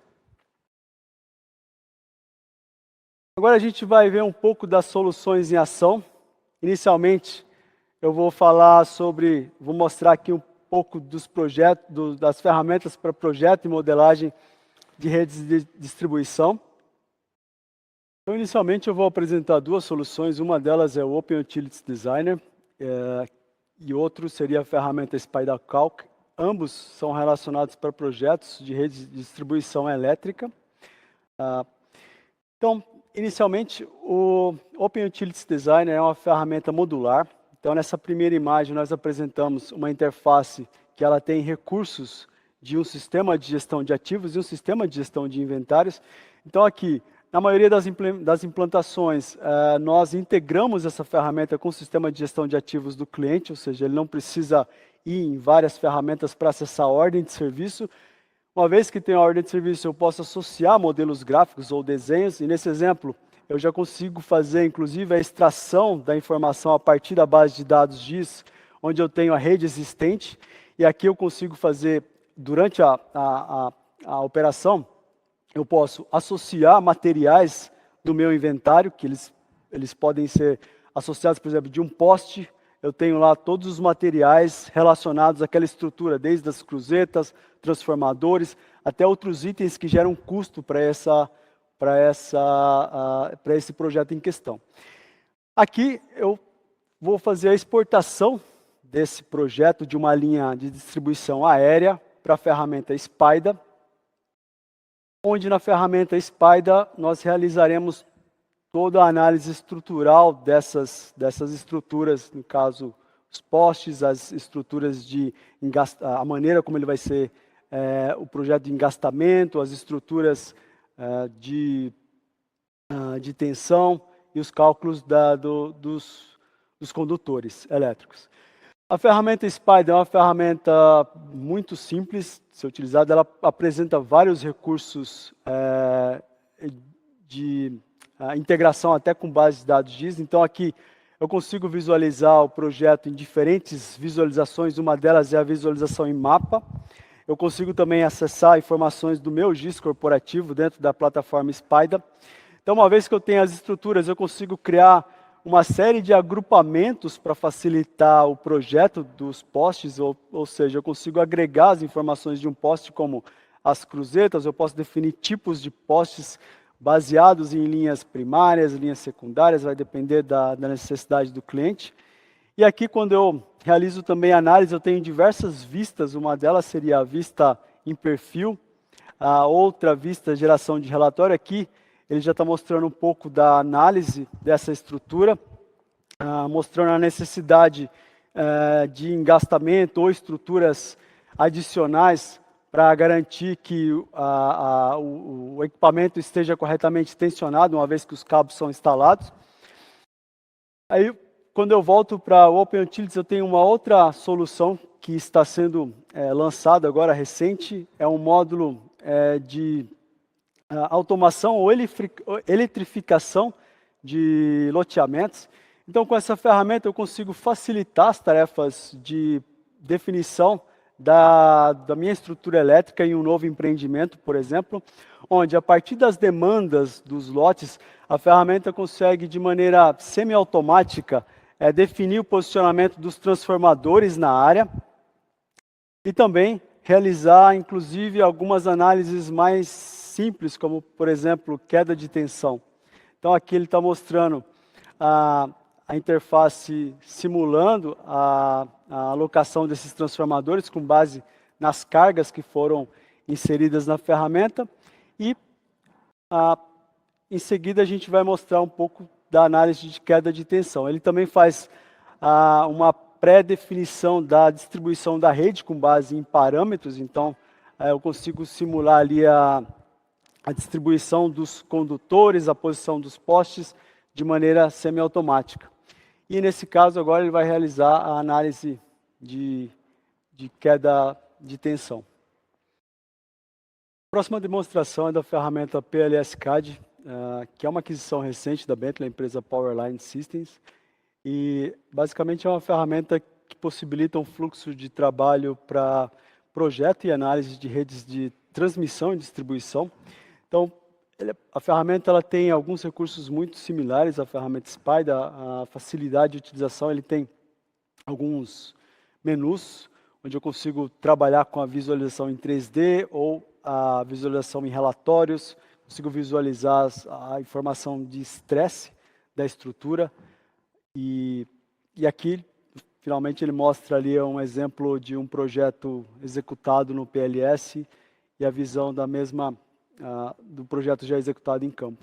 Agora a gente vai ver um pouco das soluções em ação. Inicialmente, eu vou mostrar aqui um pouco dos projetos, das ferramentas para projeto e modelagem de redes de distribuição. Então, inicialmente, eu vou apresentar 2 soluções. Uma delas é o Open Utilities Designer e outro seria a ferramenta SpiderCalc. Ambos são relacionados para projetos de rede de distribuição elétrica. Então, inicialmente, o Open Utilities Designer é uma ferramenta modular. Então, nessa primeira imagem, nós apresentamos uma interface que ela tem recursos de um sistema de gestão de ativos e um sistema de gestão de inventários. Então, aqui, na maioria das implantações, nós integramos essa ferramenta com o sistema de gestão de ativos do cliente, ou seja, ele não precisa ir em várias ferramentas para acessar a ordem de serviço. Uma vez que tem a ordem de serviço, eu posso associar modelos gráficos ou desenhos, e nesse exemplo, eu já consigo fazer, inclusive, a extração da informação a partir da base de dados GIS, onde eu tenho a rede existente, e aqui eu consigo fazer, durante a operação, eu posso associar materiais do meu inventário, que eles podem ser associados, por exemplo, de um poste. Eu tenho lá todos os materiais relacionados àquela estrutura, desde as cruzetas, transformadores, até outros itens que geram custo para esse projeto em questão. Aqui eu vou fazer a exportação desse projeto de uma linha de distribuição aérea para a ferramenta Spider, onde na ferramenta Spider nós realizaremos toda a análise estrutural dessas estruturas, no caso, os postes, as estruturas a maneira como ele vai ser o projeto de engastamento, as estruturas de tensão e os cálculos dos condutores elétricos. A ferramenta Spider é uma ferramenta muito simples de ser utilizada. Ela apresenta vários recursos de integração até com bases de dados GIS. Então, aqui eu consigo visualizar o projeto em diferentes visualizações. Uma delas é a visualização em mapa. Eu consigo também acessar informações do meu GIS corporativo dentro da plataforma Spider. Então, uma vez que eu tenho as estruturas, eu consigo criar uma série de agrupamentos para facilitar o projeto dos postes, ou seja, eu consigo agregar as informações de um poste como as cruzetas, eu posso definir tipos de postes baseados em linhas primárias, linhas secundárias, vai depender da necessidade do cliente. E aqui, quando eu realizo também análise, eu tenho diversas vistas, uma delas seria a vista em perfil, a outra vista geração de relatório. Aqui ele já está mostrando um pouco da análise dessa estrutura, mostrando a necessidade de engastamento ou estruturas adicionais para garantir que o equipamento esteja corretamente tensionado, uma vez que os cabos são instalados. Aí, quando eu volto para o Open Utilities, eu tenho uma outra solução que está sendo lançada agora, recente, é um módulo de automação ou eletrificação de loteamentos. Então, com essa ferramenta, eu consigo facilitar as tarefas de definição da minha estrutura elétrica em um novo empreendimento, por exemplo, onde, a partir das demandas dos lotes, a ferramenta consegue, de maneira semiautomática, definir o posicionamento dos transformadores na área e também realizar, inclusive, algumas análises mais simples, como, por exemplo, queda de tensão. Então, aqui ele está mostrando a interface simulando a alocação desses transformadores com base nas cargas que foram inseridas na ferramenta. E, em seguida, a gente vai mostrar um pouco da análise de queda de tensão. Ele também faz uma pré-definição da distribuição da rede com base em parâmetros. Então, eu consigo simular ali a distribuição dos condutores, a posição dos postes, de maneira semiautomática. E, nesse caso, agora ele vai realizar a análise de queda de tensão. A próxima demonstração é da ferramenta PLS-CAD, que é uma aquisição recente da Bentley, a empresa Powerline Systems. E, basicamente, é uma ferramenta que possibilita um fluxo de trabalho para projeto e análise de redes de transmissão e distribuição. Então, a ferramenta ela tem alguns recursos muito similares à ferramenta Spider. A facilidade de utilização, ele tem alguns menus, onde eu consigo trabalhar com a visualização em 3D ou a visualização em relatórios, consigo visualizar a informação de estresse da estrutura. E aqui, finalmente, ele mostra ali um exemplo de um projeto executado no PLS e a visão da mesma do projeto já executado em campo.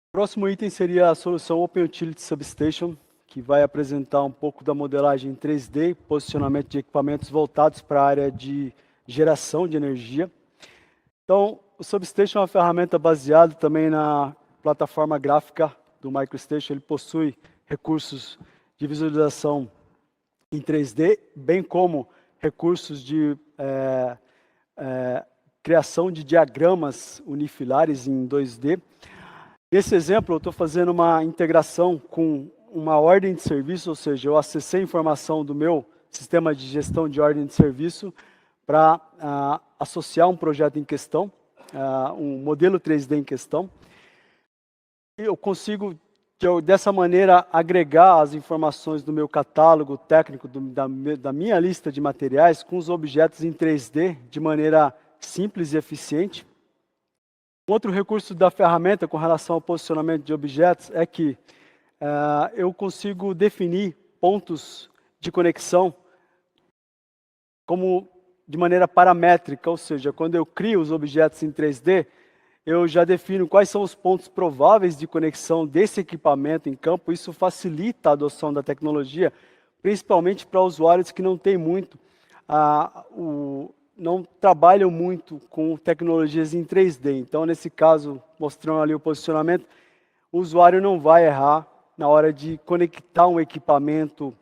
O próximo item seria a solução Open Utility Substation, que vai apresentar um pouco da modelagem em 3D e posicionamento de equipamentos voltados para a área de geração de energia. Então, o Substation é uma ferramenta baseada também na plataforma gráfica do MicroStation. Ele possui recursos de visualização em 3D, bem como recursos de criação de diagramas unifilares em 2D. Nesse exemplo, eu estou fazendo uma integração com uma ordem de serviço, ou seja, eu acessei a informação do meu sistema de gestão de ordem de serviço para associar um projeto em questão, um modelo 3D em questão. E eu consigo, dessa maneira, agregar as informações do meu catálogo técnico, da minha lista de materiais, com os objetos em 3D, de maneira simples e eficiente. Um outro recurso da ferramenta com relação ao posicionamento de objetos é que eu consigo definir pontos de conexão de maneira paramétrica, ou seja, quando eu crio os objetos em 3D, eu já defino quais são os pontos prováveis de conexão desse equipamento em campo. Isso facilita a adoção da tecnologia, principalmente para usuários que não têm muito, não trabalham muito com tecnologias em 3D. Então, nesse caso, mostrando ali o posicionamento, o usuário não vai errar na hora de conectar um equipamento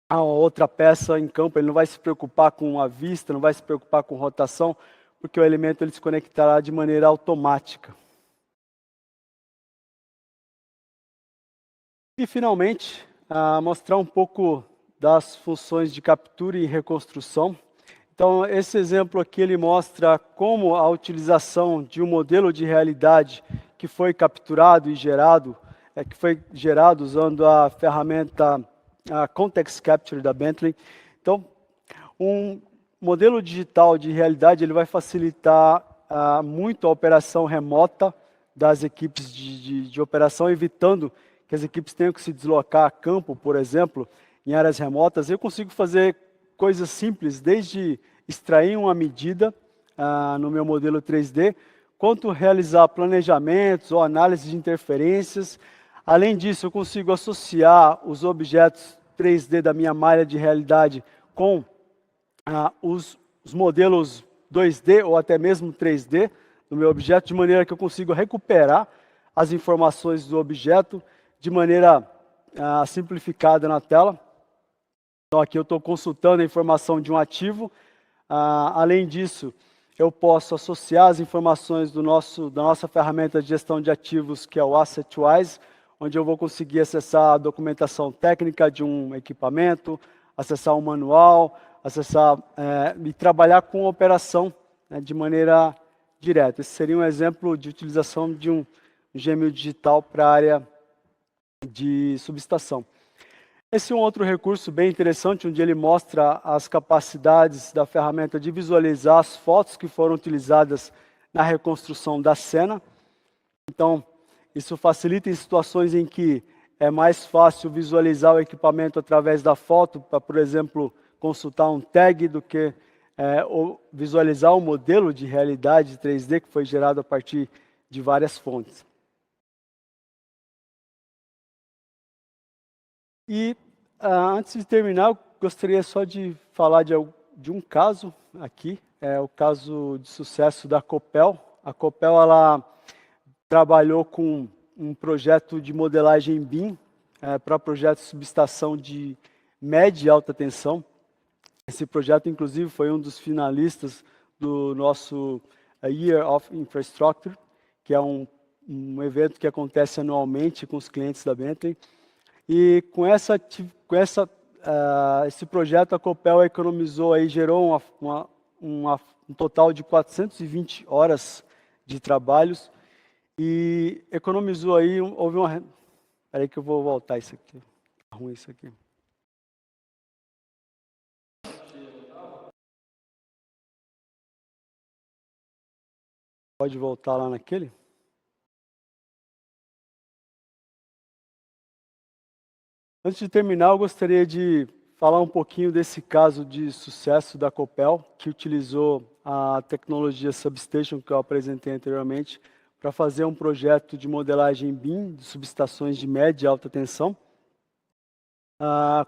a outra peça em campo. Ele não vai se preocupar com a vista, não vai se preocupar com rotação, porque o elemento ele se conectará de maneira automática. E, finalmente, mostrar um pouco das funções de captura e reconstrução. Então, esse exemplo aqui ele mostra como a utilização de um modelo de realidade que foi capturado e gerado, que foi gerado usando a ferramenta Context Capture da Bentley. Então, um modelo digital de realidade ele vai facilitar muito a operação remota das equipes de operação, evitando que as equipes tenham que se deslocar a campo, por exemplo, em áreas remotas. Eu consigo fazer coisas simples, desde extrair uma medida no meu modelo 3D, quanto realizar planejamentos ou análise de interferências. Além disso, eu consigo associar os objetos 3D da minha malha de realidade com os modelos 2D ou até mesmo 3D do meu objeto, de maneira que eu consigo recuperar as informações do objeto de maneira simplificada na tela. Então, aqui eu estou consultando a informação de um ativo. Além disso, eu posso associar as informações da nossa ferramenta de gestão de ativos, que é o AssetWise, onde eu vou conseguir acessar a documentação técnica de um equipamento, acessar um manual, e trabalhar com operação, né, de maneira direta. Esse seria um exemplo de utilização de um GMU digital para a área de subestação. Esse é um outro recurso bem interessante, onde ele mostra as capacidades da ferramenta de visualizar as fotos que foram utilizadas na reconstrução da cena. Então, isso facilita em situações em que é mais fácil visualizar o equipamento através da foto, para, por exemplo, consultar um tag, do que ou visualizar um modelo de realidade 3D que foi gerado a partir de várias fontes. E antes de terminar, eu gostaria só de falar de um caso aqui, o caso de sucesso da Copel. A Copel ela trabalhou com um projeto de modelagem BIM para projetos de subestação de média e alta tensão. Esse projeto, inclusive, foi um dos finalistas do nosso Year of Infrastructure, que é um evento que acontece anualmente com os clientes da Bentley. E com esse projeto, a Copel economizou, gerou um total de 420 horas de trabalhos e economizou aí, houve uma... Espera aí que eu vou voltar isso aqui. Tá ruim isso aqui. Pode voltar lá naquele? Antes de terminar, eu gostaria de falar um pouquinho desse caso de sucesso da Copel, que utilizou a tecnologia Substation, que eu apresentei anteriormente, para fazer um projeto de modelagem BIM de subestações de média e alta tensão.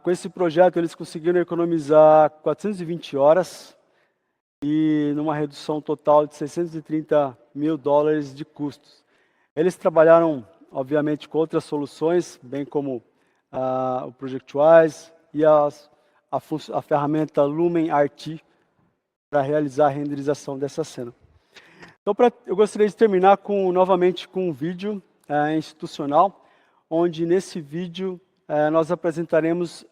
Com esse projeto, eles conseguiram economizar 420 horas e numa redução total de $630 mil de custos. Eles trabalharam, obviamente, com outras soluções, bem como o ProjectWise e a ferramenta Lumen RT para realizar a renderização dessa cena. Então, eu gostaria de terminar novamente com um vídeo institucional, onde nesse vídeo nós apresentaremos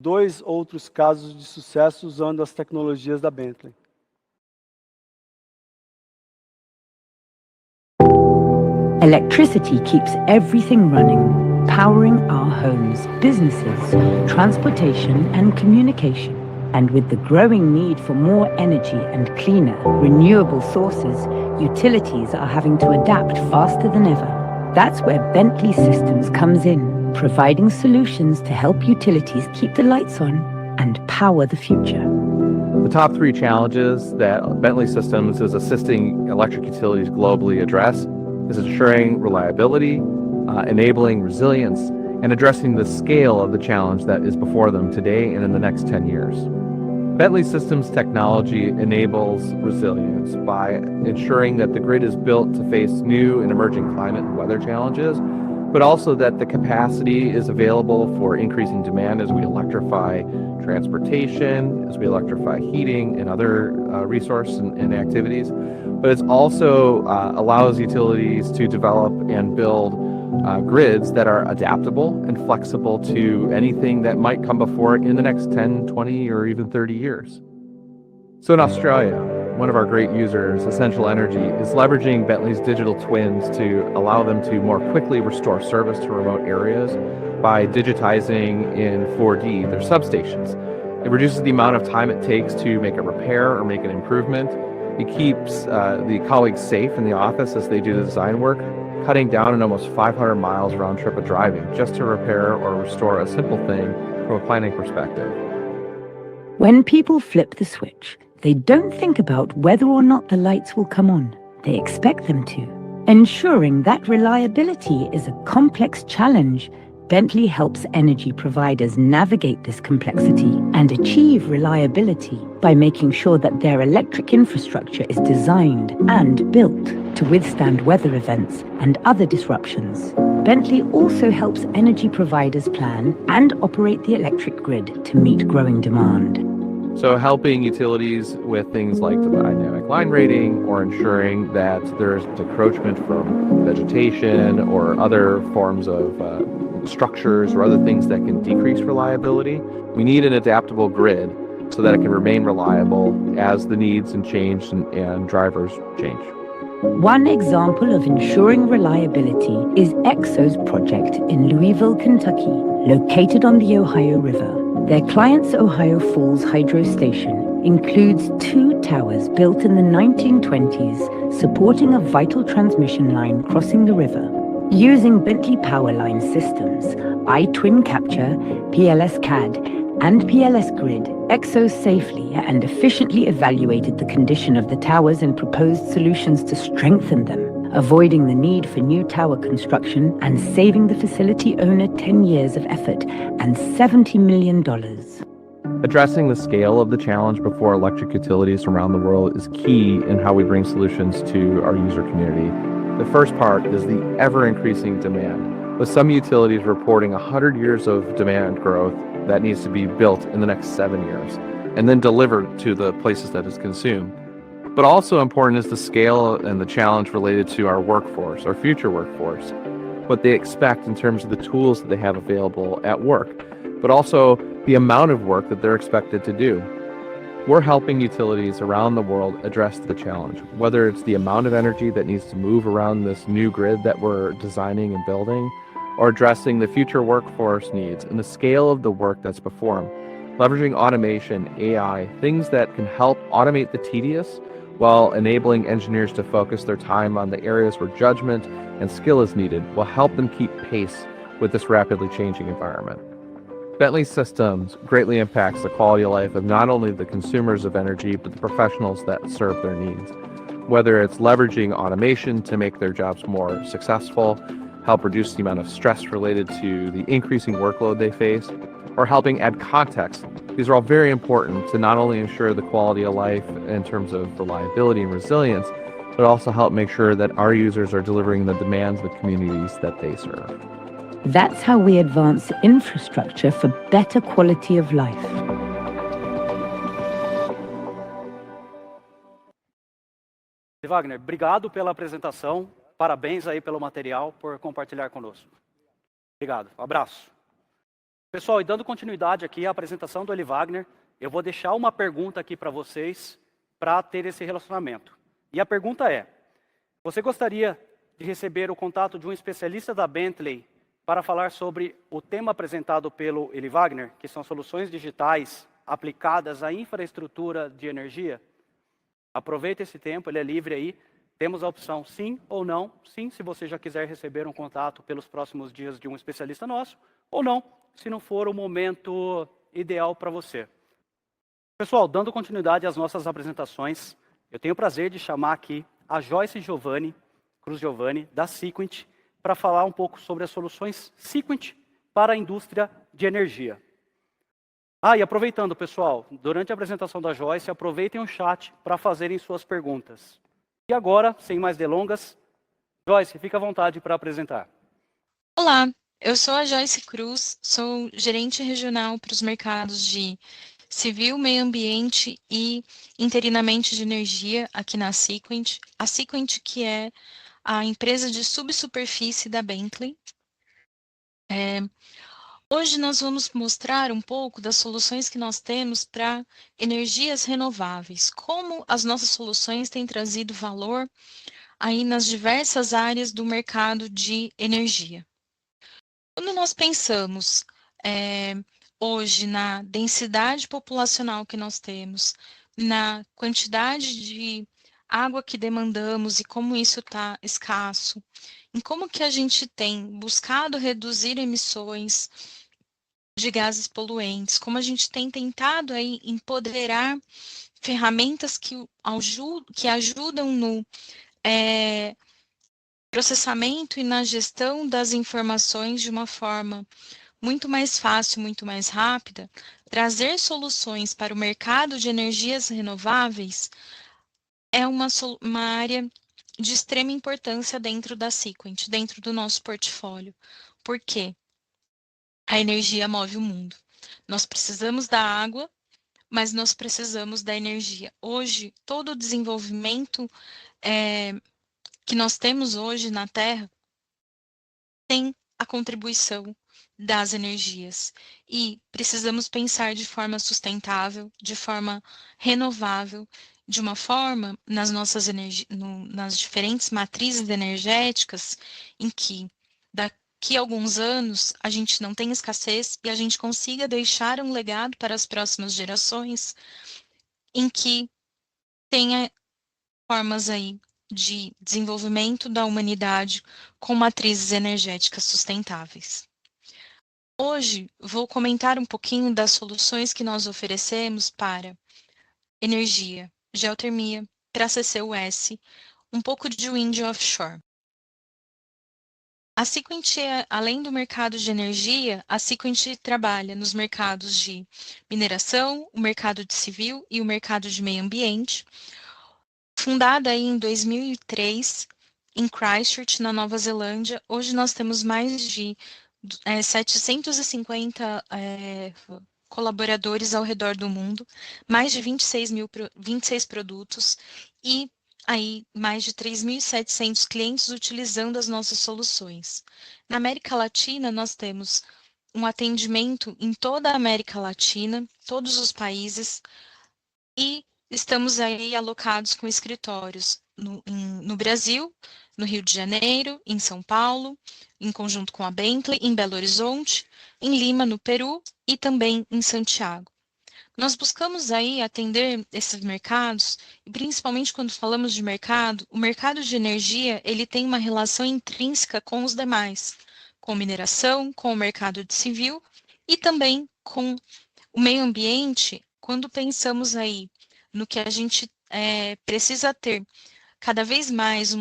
2 outros casos de sucesso usando as tecnologias da Bentley. Electricity keeps everything running, powering our homes, businesses, transportation and communication. And with the growing need for more energy and cleaner, renewable sources, utilities are having to adapt faster than ever. That's where Bentley Systems comes in, providing solutions to help utilities keep the lights on and power the future. The top three challenges that Bentley Systems is assisting electric utilities globally address is ensuring reliability, enabling resilience, and addressing the scale of the challenge that is before them today and in the next 10 years. Bentley Systems technology enables resilience by ensuring that the grid is built to face new and emerging climate and weather challenges, but also that the capacity is available for increasing demand as we electrify transportation, as we electrify heating and other resource and activities. But it also allows utilities to develop and build grids that are adaptable and flexible to anything that might come before it in the next 10, 20, or even 30 years. So in Australia, one of our great users, Essential Energy, is leveraging Bentley's digital twins to allow them to more quickly restore service to remote areas by digitizing in 4D their substations. It reduces the amount of time it takes to make a repair or make an improvement. It keeps the colleagues safe in the office as they do the design work, cutting down on almost 500 miles round trip of driving just to repair or restore a simple thing from a planning perspective. When people flip the switch, they don't think about whether or not the lights will come on. They expect them to. Ensuring that reliability is a complex challenge, Bentley helps energy providers navigate this complexity and achieve reliability by making sure that their electric infrastructure is designed and built to withstand weather events and other disruptions. Bentley also helps energy providers plan and operate the electric grid to meet growing demand. So helping utilities with things like the dynamic line rating or ensuring that there's encroachment from vegetation or other forms of structures or other things that can decrease reliability. We need an adaptable grid so that it can remain reliable as the needs and change and drivers change. One example of ensuring reliability is EXO's project in Louisville, Kentucky, located on the Ohio River. Their client's Ohio Falls Hydro Station includes 2 towers built in the 1920s, supporting a vital transmission line crossing the river. Using Bentley Powerline systems, iTwin Capture, PLS CAD, and PLS Grid, EXO safely and efficiently evaluated the condition of the towers and proposed solutions to strengthen them, avoiding the need for new tower construction and saving the facility owner 10 years of effort and $70 million. Addressing the scale of the challenge before electric utilities around the world is key in how we bring solutions to our user community. The first part is the ever-increasing demand, with some utilities reporting 100 years of demand growth that needs to be built in the next 7 years, and then delivered to the places that it's consumed. But also important is the scale and the challenge related to our workforce, our future workforce, what they expect in terms of the tools that they have available at work, but also the amount of work that they're expected to do. We're helping utilities around the world address the challenge, whether it's the amount of energy that needs to move around this new grid that we're designing and building, or addressing the future workforce needs and the scale of the work that's before them, leveraging automation, AI, things that can help automate the tedious while enabling engineers to focus their time on the areas where judgment and skill is needed will help them keep pace with this rapidly changing environment. Bentley Systems greatly impacts the quality of life of not only the consumers of energy, but the professionals that serve their needs. Whether it's leveraging automation to make their jobs more successful, help reduce the amount of stress related to the increasing workload they face, or helping add context. These are all very important to not only ensure the quality of life in terms of reliability and resilience, but also help make sure that our users are delivering the demands of the communities that they serve. That's how we advance infrastructure for better quality of life. Wagner, obrigado pela apresentação. Parabéns aí pelo material, por compartilhar conosco. Obrigado. Um abraço. Pessoal, e dando continuidade aqui à apresentação do Eli Wagner, eu vou deixar uma pergunta aqui para vocês para ter esse relacionamento. E a pergunta é: você gostaria de receber o contato de um especialista da Bentley para falar sobre o tema apresentado pelo Eli Wagner, que são soluções digitais aplicadas à infraestrutura de energia? Aproveite esse tempo, ele é livre aí. Temos a opção sim ou não. Sim, se você já quiser receber um contato pelos próximos dias de um especialista nosso, ou não, se não for o momento ideal para você. Pessoal, dando continuidade às nossas apresentações, eu tenho o prazer de chamar aqui a Joyce Cruz Giovanni, da Sequent, para falar um pouco sobre as soluções Sequent para a indústria de energia. E aproveitando, pessoal, durante a apresentação da Joyce, aproveitem o chat para fazerem suas perguntas. E agora, sem mais delongas, Joyce, fica à vontade para apresentar. Olá, eu sou a Joyce Cruz, sou gerente regional para os mercados de civil, meio ambiente e interinamente de energia aqui na Sequent. A Sequent, que é a empresa de subsuperfície da Bentley. Hoje nós vamos mostrar um pouco das soluções que nós temos para energias renováveis, como as nossas soluções têm trazido valor aí nas diversas áreas do mercado de energia. Quando nós pensamos hoje na densidade populacional que nós temos, na quantidade de água que demandamos e como isso está escasso, em como que a gente tem buscado reduzir emissões de gases poluentes, como a gente tem tentado aí empoderar ferramentas que ajudam no processamento e na gestão das informações de uma forma muito mais fácil, muito mais rápida, trazer soluções para o mercado de energias renováveis é uma área de extrema importância dentro da Sequent, dentro do nosso portfólio. Por quê? A energia move o mundo. Nós precisamos da água, mas nós precisamos da energia. Hoje, todo o desenvolvimento que nós temos hoje na Terra tem a contribuição das energias. E precisamos pensar de forma sustentável, de forma renovável, de uma forma nas nossas nas diferentes matrizes energéticas, em que daqui a alguns anos a gente não tenha escassez e a gente consiga deixar um legado para as próximas gerações, em que tenha formas aí de desenvolvimento da humanidade com matrizes energéticas sustentáveis. Hoje, vou comentar um pouquinho das soluções que nós oferecemos para energia, geotermia, para CCUS, um pouco de wind offshore. A Sequent, além do mercado de energia, a Sequent trabalha nos mercados de mineração, o mercado de civil e o mercado de meio ambiente. Fundada em 2003, em Christchurch, na Nova Zelândia, hoje nós temos mais de 750 colaboradores ao redor do mundo, mais de 26 produtos e aí mais de 3.700 clientes utilizando as nossas soluções. Na América Latina, nós temos um atendimento em toda a América Latina, todos os países, e estamos aí alocados com escritórios no Brasil, no Rio de Janeiro, em São Paulo, em conjunto com a Bentley, em Belo Horizonte, em Lima, no Peru, e também em Santiago. Nós buscamos aí atender esses mercados, e principalmente quando falamos de mercado, o mercado de energia, ele tem uma relação intrínseca com os demais, com mineração, com o mercado de civil e também com o meio ambiente. Quando pensamos aí no que a gente precisa ter cada vez mais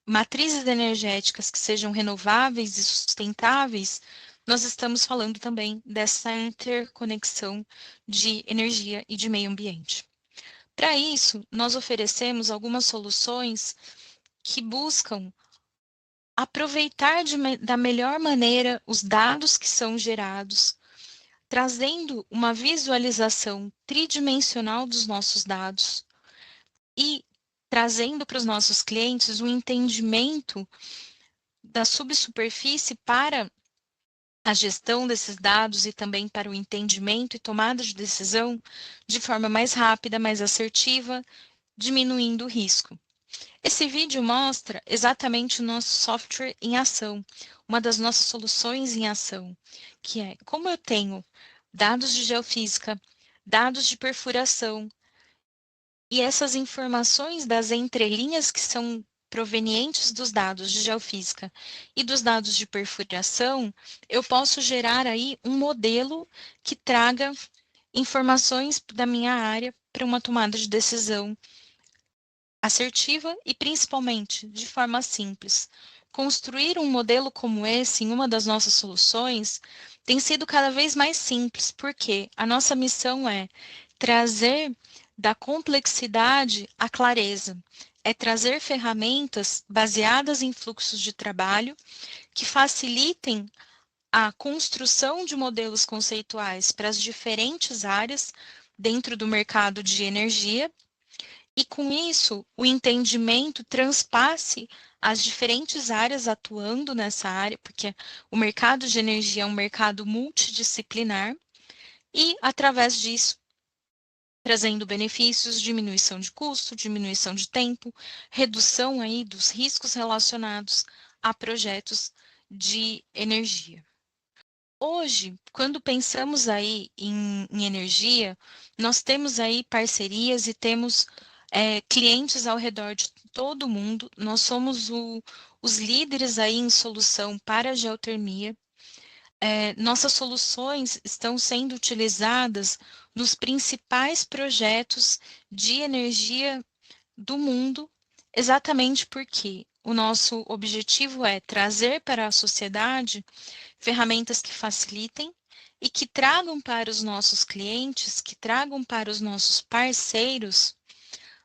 matrizes energéticas que sejam renováveis e sustentáveis, nós estamos falando também dessa interconexão de energia e de meio ambiente. Para isso, nós oferecemos algumas soluções que buscam aproveitar da melhor maneira os dados que são gerados, trazendo uma visualização tridimensional dos nossos dados e trazendo para os nossos clientes um entendimento da subsuperfície para a gestão desses dados e também para o entendimento e tomada de decisão de forma mais rápida, mais assertiva, diminuindo o risco. Esse vídeo mostra exatamente o nosso software em ação, uma das nossas soluções em ação, que é como eu tenho dados de geofísica, dados de perfuração, e essas informações das entrelinhas que são provenientes dos dados de geofísica e dos dados de perfuração, eu posso gerar aí um modelo que traga informações da minha área para uma tomada de decisão assertiva e, principalmente, de forma simples. Construir um modelo como esse em uma das nossas soluções tem sido cada vez mais simples, porque a nossa missão é trazer da complexidade a clareza, é trazer ferramentas baseadas em fluxos de trabalho que facilitem a construção de modelos conceituais para as diferentes áreas dentro do mercado de energia e, com isso, o entendimento transpasse as diferentes áreas atuando nessa área, porque o mercado de energia é um mercado multidisciplinar, e, através disso, trazendo benefícios, diminuição de custo, diminuição de tempo, redução aí dos riscos relacionados a projetos de energia. Hoje, quando pensamos aí em energia, nós temos aí parcerias e temos clientes ao redor de todo o mundo. Nós somos os líderes aí em solução para a geotermia. Nossas soluções estão sendo utilizadas nos principais projetos de energia do mundo, exatamente porque o nosso objetivo é trazer para a sociedade ferramentas que facilitem e que tragam para os nossos clientes, que tragam para os nossos parceiros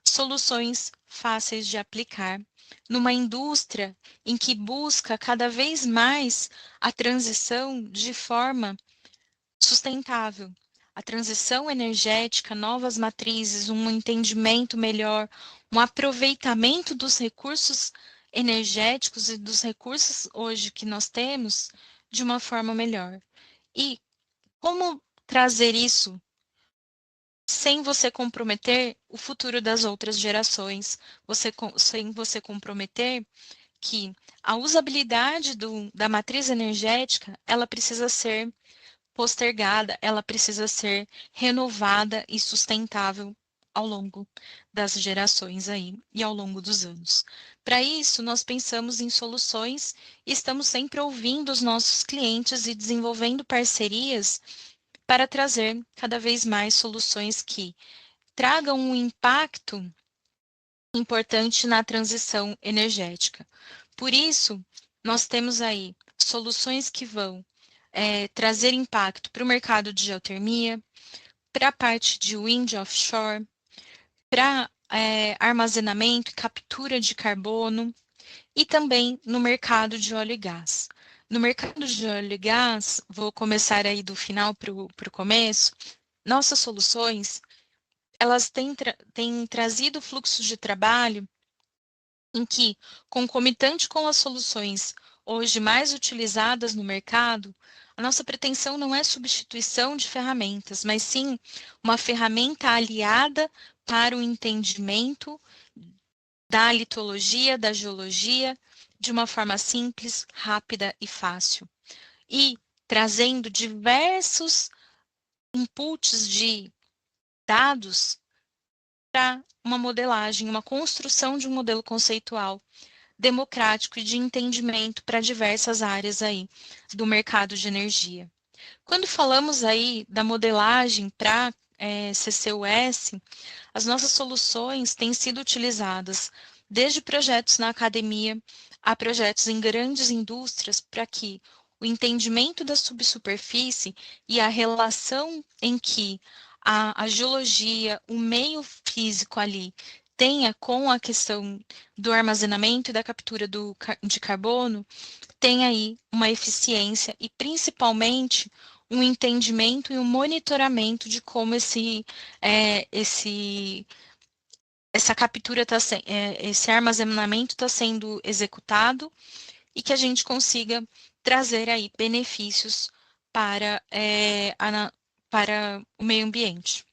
soluções fáceis de aplicar numa indústria em que busca cada vez mais a transição de forma sustentável. A transição energética, novas matrizes, um entendimento melhor, um aproveitamento dos recursos energéticos e dos recursos hoje que nós temos de uma forma melhor. E como trazer isso sem você comprometer o futuro das outras gerações, sem você comprometer que a usabilidade da matriz energética, ela precisa ser postergada, ela precisa ser renovada e sustentável ao longo das gerações aí e ao longo dos anos. Para isso, nós pensamos em soluções e estamos sempre ouvindo os nossos clientes e desenvolvendo parcerias para trazer cada vez mais soluções que tragam um impacto importante na transição energética. Por isso, nós temos aí soluções que vão trazer impacto para o mercado de geotermia, para a parte de wind offshore, para armazenamento e captura de carbono, e também no mercado de óleo e gás. No mercado de óleo e gás, vou começar aí do final para o começo, nossas soluções, elas têm trazido fluxos de trabalho em que, concomitante com as soluções hoje mais utilizadas no mercado, a nossa pretensão não é substituição de ferramentas, mas sim uma ferramenta aliada para o entendimento da litologia, da geologia, de uma forma simples, rápida e fácil. E trazendo diversos inputs de dados para uma modelagem, uma construção de um modelo conceitual democrático e de entendimento para diversas áreas aí do mercado de energia. Quando falamos aí da modelagem para CCUS, as nossas soluções têm sido utilizadas desde projetos na academia a projetos em grandes indústrias para que o entendimento da subsuperfície e a relação em que a geologia, o meio físico ali, tenha com a questão do armazenamento e da captura de carbono, tem aí uma eficiência e, principalmente, um entendimento e um monitoramento de como essa captura esse armazenamento está sendo executado e que a gente consiga trazer aí benefícios para o meio ambiente.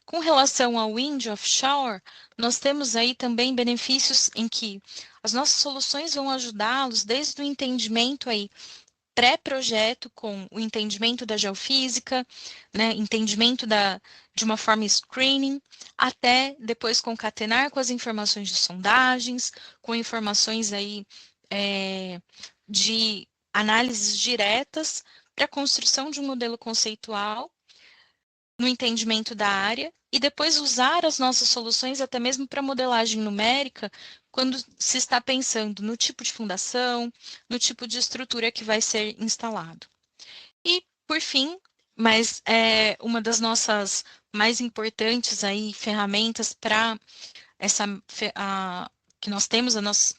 Com relação ao wind offshore, nós temos aí também benefícios em que as nossas soluções vão ajudá-los desde o entendimento aí pré-projeto, com o entendimento da geofísica, né, entendimento de uma forma screening, até depois concatenar com as informações de sondagens, com informações aí de análises diretas para a construção de um modelo conceitual no entendimento da área e depois usar as nossas soluções até mesmo para modelagem numérica, quando se está pensando no tipo de fundação, no tipo de estrutura que vai ser instalado. E, por fim, mas uma das nossas mais importantes aí ferramentas para que nós temos,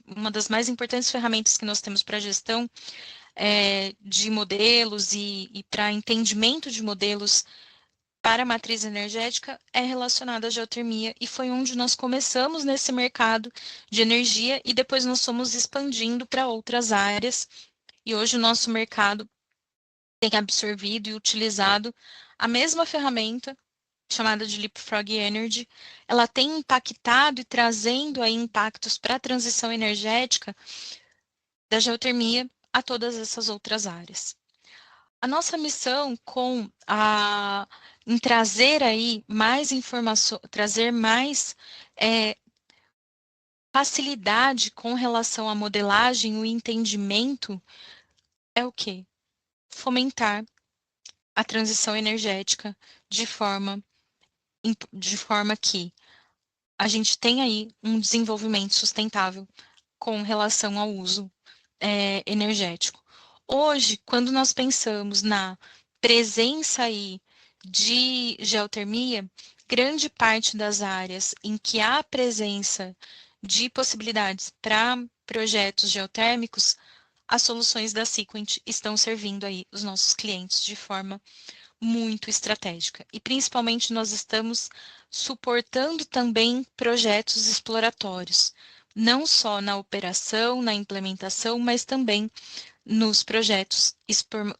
uma das mais importantes ferramentas que nós temos para gestão de modelos e para entendimento de modelos para a matriz energética é relacionada à geotermia e foi onde nós começamos nesse mercado de energia e depois nós fomos expandindo para outras áreas e hoje o nosso mercado tem absorvido e utilizado a mesma ferramenta chamada de Leapfrog Energy. Ela tem impactado e trazendo aí impactos para a transição energética da geotermia a todas essas outras áreas. A nossa missão em trazer aí mais informação, trazer mais facilidade com relação à modelagem, o entendimento, é o quê? Fomentar a transição energética de forma que a gente tenha aí um desenvolvimento sustentável com relação ao uso energético. Hoje, quando nós pensamos na presença aí de geotermia, grande parte das áreas em que há presença de possibilidades para projetos geotérmicos, as soluções da Sequent estão servindo aí os nossos clientes de forma muito estratégica. E principalmente nós estamos suportando também projetos exploratórios, não só na operação, na implementação, mas também nos projetos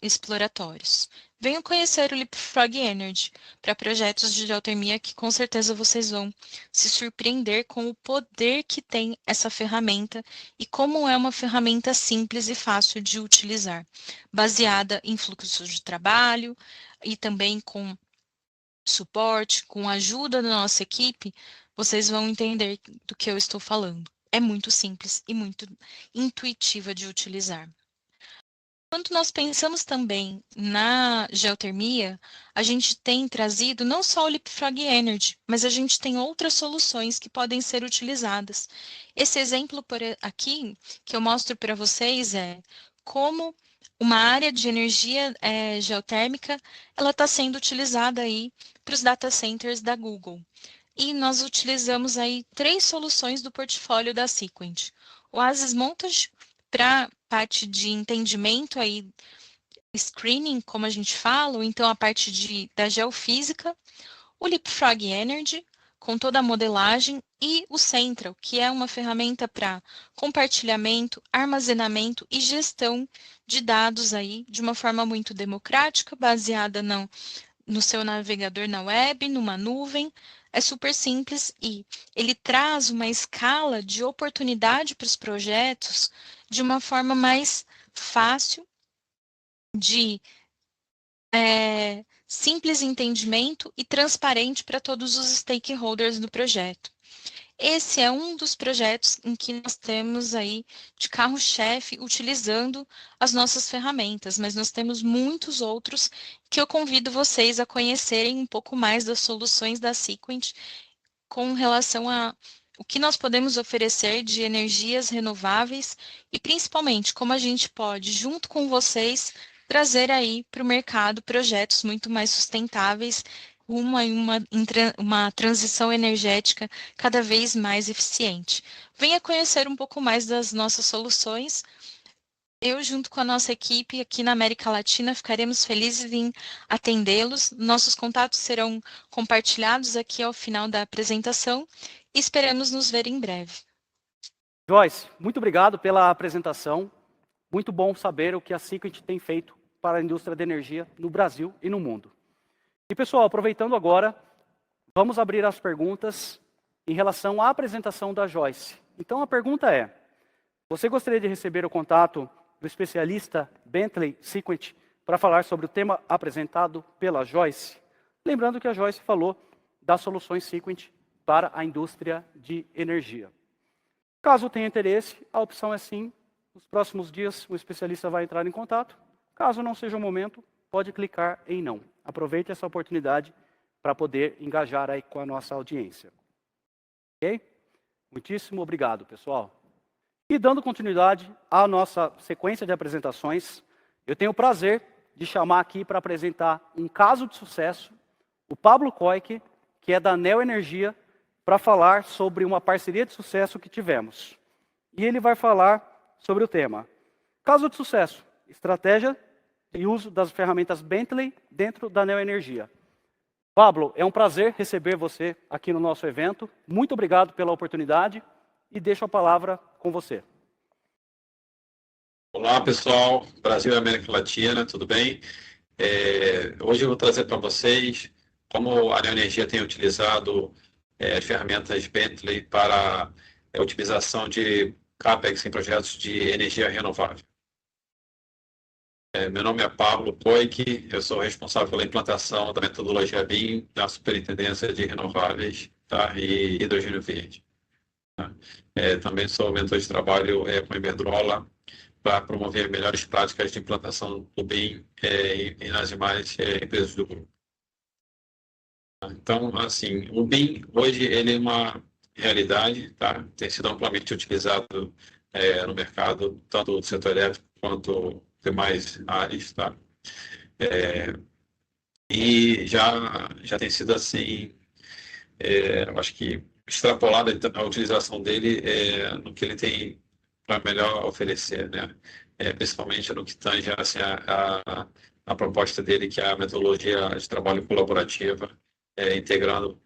exploratórios. Venham conhecer o Leapfrog Energy para projetos de geotermia que com certeza vocês vão se surpreender com o poder que tem essa ferramenta e como é uma ferramenta simples e fácil de utilizar, baseada em fluxos de trabalho e também com suporte, com a ajuda da nossa equipe, vocês vão entender do que eu estou falando. É muito simples e muito intuitiva de utilizar. Quando nós pensamos também na geotermia, a gente tem trazido não só o Leapfrog Energy, mas a gente tem outras soluções que podem ser utilizadas. Esse exemplo aqui que eu mostro para vocês é como uma área de energia geotérmica ela está sendo utilizada aí para os data centers da Google. E nós utilizamos aí 3 soluções do portfólio da Sequent. O Oasis Montage para parte de entendimento aí, screening, como a gente fala, ou então a parte da geofísica, o Leapfrog Energy, com toda a modelagem, e o Central, que é uma ferramenta para compartilhamento, armazenamento e gestão de dados aí de uma forma muito democrática, baseada no seu navegador na web, numa nuvem. É super simples e ele traz uma escala de oportunidade para os projetos de uma forma mais fácil, de simples entendimento e transparente para todos os stakeholders do projeto. Esse é um dos projetos em que nós temos aí de carro-chefe utilizando as nossas ferramentas, mas nós temos muitos outros que eu convido vocês a conhecerem um pouco mais das soluções da Sequent com relação a o que nós podemos oferecer de energias renováveis e principalmente como a gente pode, junto com vocês, trazer aí para o mercado projetos muito mais sustentáveis, uma transição energética cada vez mais eficiente. Venha conhecer um pouco mais das nossas soluções. Eu, junto com a nossa equipe aqui na América Latina, ficaremos felizes em atendê-los. Nossos contatos serão compartilhados aqui ao final da apresentação e esperamos nos ver em breve. Joyce, muito obrigado pela apresentação. Muito bom saber o que a Sequent tem feito para a indústria de energia no Brasil e no mundo. E, pessoal, aproveitando agora, vamos abrir as perguntas em relação à apresentação da Joyce. Então, a pergunta é, você gostaria de receber o contato do especialista Bentley Sequent para falar sobre o tema apresentado pela Joyce? Lembrando que a Joyce falou das soluções Sequent para a indústria de energia. Caso tenha interesse, a opção é sim. Nos próximos dias, o especialista vai entrar em contato. Caso não seja o momento, pode clicar em não. Aproveite essa oportunidade para poder engajar aí com a nossa audiência. Ok? Muitíssimo obrigado, pessoal. E dando continuidade à nossa sequência de apresentações, eu tenho o prazer de chamar aqui para apresentar um caso de sucesso, o Pablo Koike, que é da Neo Energia, para falar sobre uma parceria de sucesso que tivemos. E ele vai falar sobre o tema caso de sucesso, estratégia e uso das ferramentas Bentley dentro da Neo Energia. Pablo, é um prazer receber você aqui no nosso evento. Muito obrigado pela oportunidade e deixo a palavra com você. Olá, pessoal, Brasil e América Latina, tudo bem? Hoje eu vou trazer para vocês como a Neo Energia tem utilizado as ferramentas Bentley para a otimização de CAPEX em projetos de energia renovável. Meu nome é Pablo Koike, eu sou responsável pela implantação da metodologia BIM da Superintendência de Renováveis, tá? E Hidrogênio Verde. Tá? Também sou mentor de trabalho com a Iberdrola para promover melhores práticas de implantação do BIM e nas demais empresas do grupo. Então, assim, o BIM hoje ele é uma realidade, tá? Tem sido amplamente utilizado no mercado, tanto do setor elétrico quanto demais áreas, tá? E já tem sido assim, eu acho que extrapolada a utilização dele no que ele tem para melhor oferecer, né? Principalmente no que tange assim, a proposta dele, que é a metodologia de trabalho colaborativa, integrando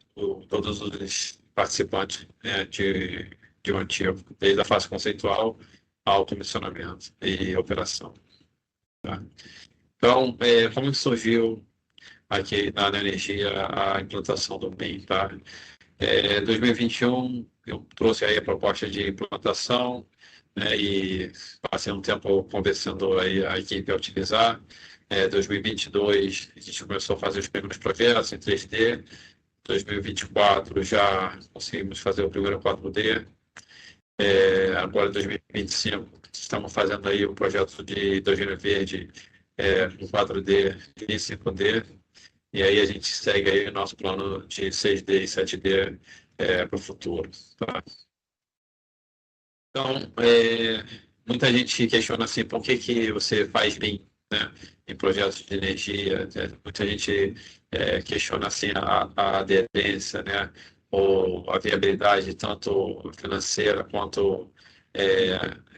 todos os participantes de um ativo, desde a fase conceitual ao comissionamento e operação. Tá? Então, como surgiu aqui na Neo Energia a implantação do BIM? Tá? Em 2021, eu trouxe aí a proposta de implantação, né, e passei um tempo conversando aí a equipe a utilizar. 2022, a gente começou a fazer os primeiros projetos em 3D. 2024, já conseguimos fazer o primeiro 4D. Agora, em 2025, estamos fazendo aí o projeto de hidrogênio verde com 4D e 5D. E aí a gente segue aí o nosso plano de 6D e 7D para o futuro. Tá? Então, muita gente questiona assim, por que você faz BIM, né, em projetos de energia? Muita gente questiona assim a aderência, né, ou a viabilidade tanto financeira quanto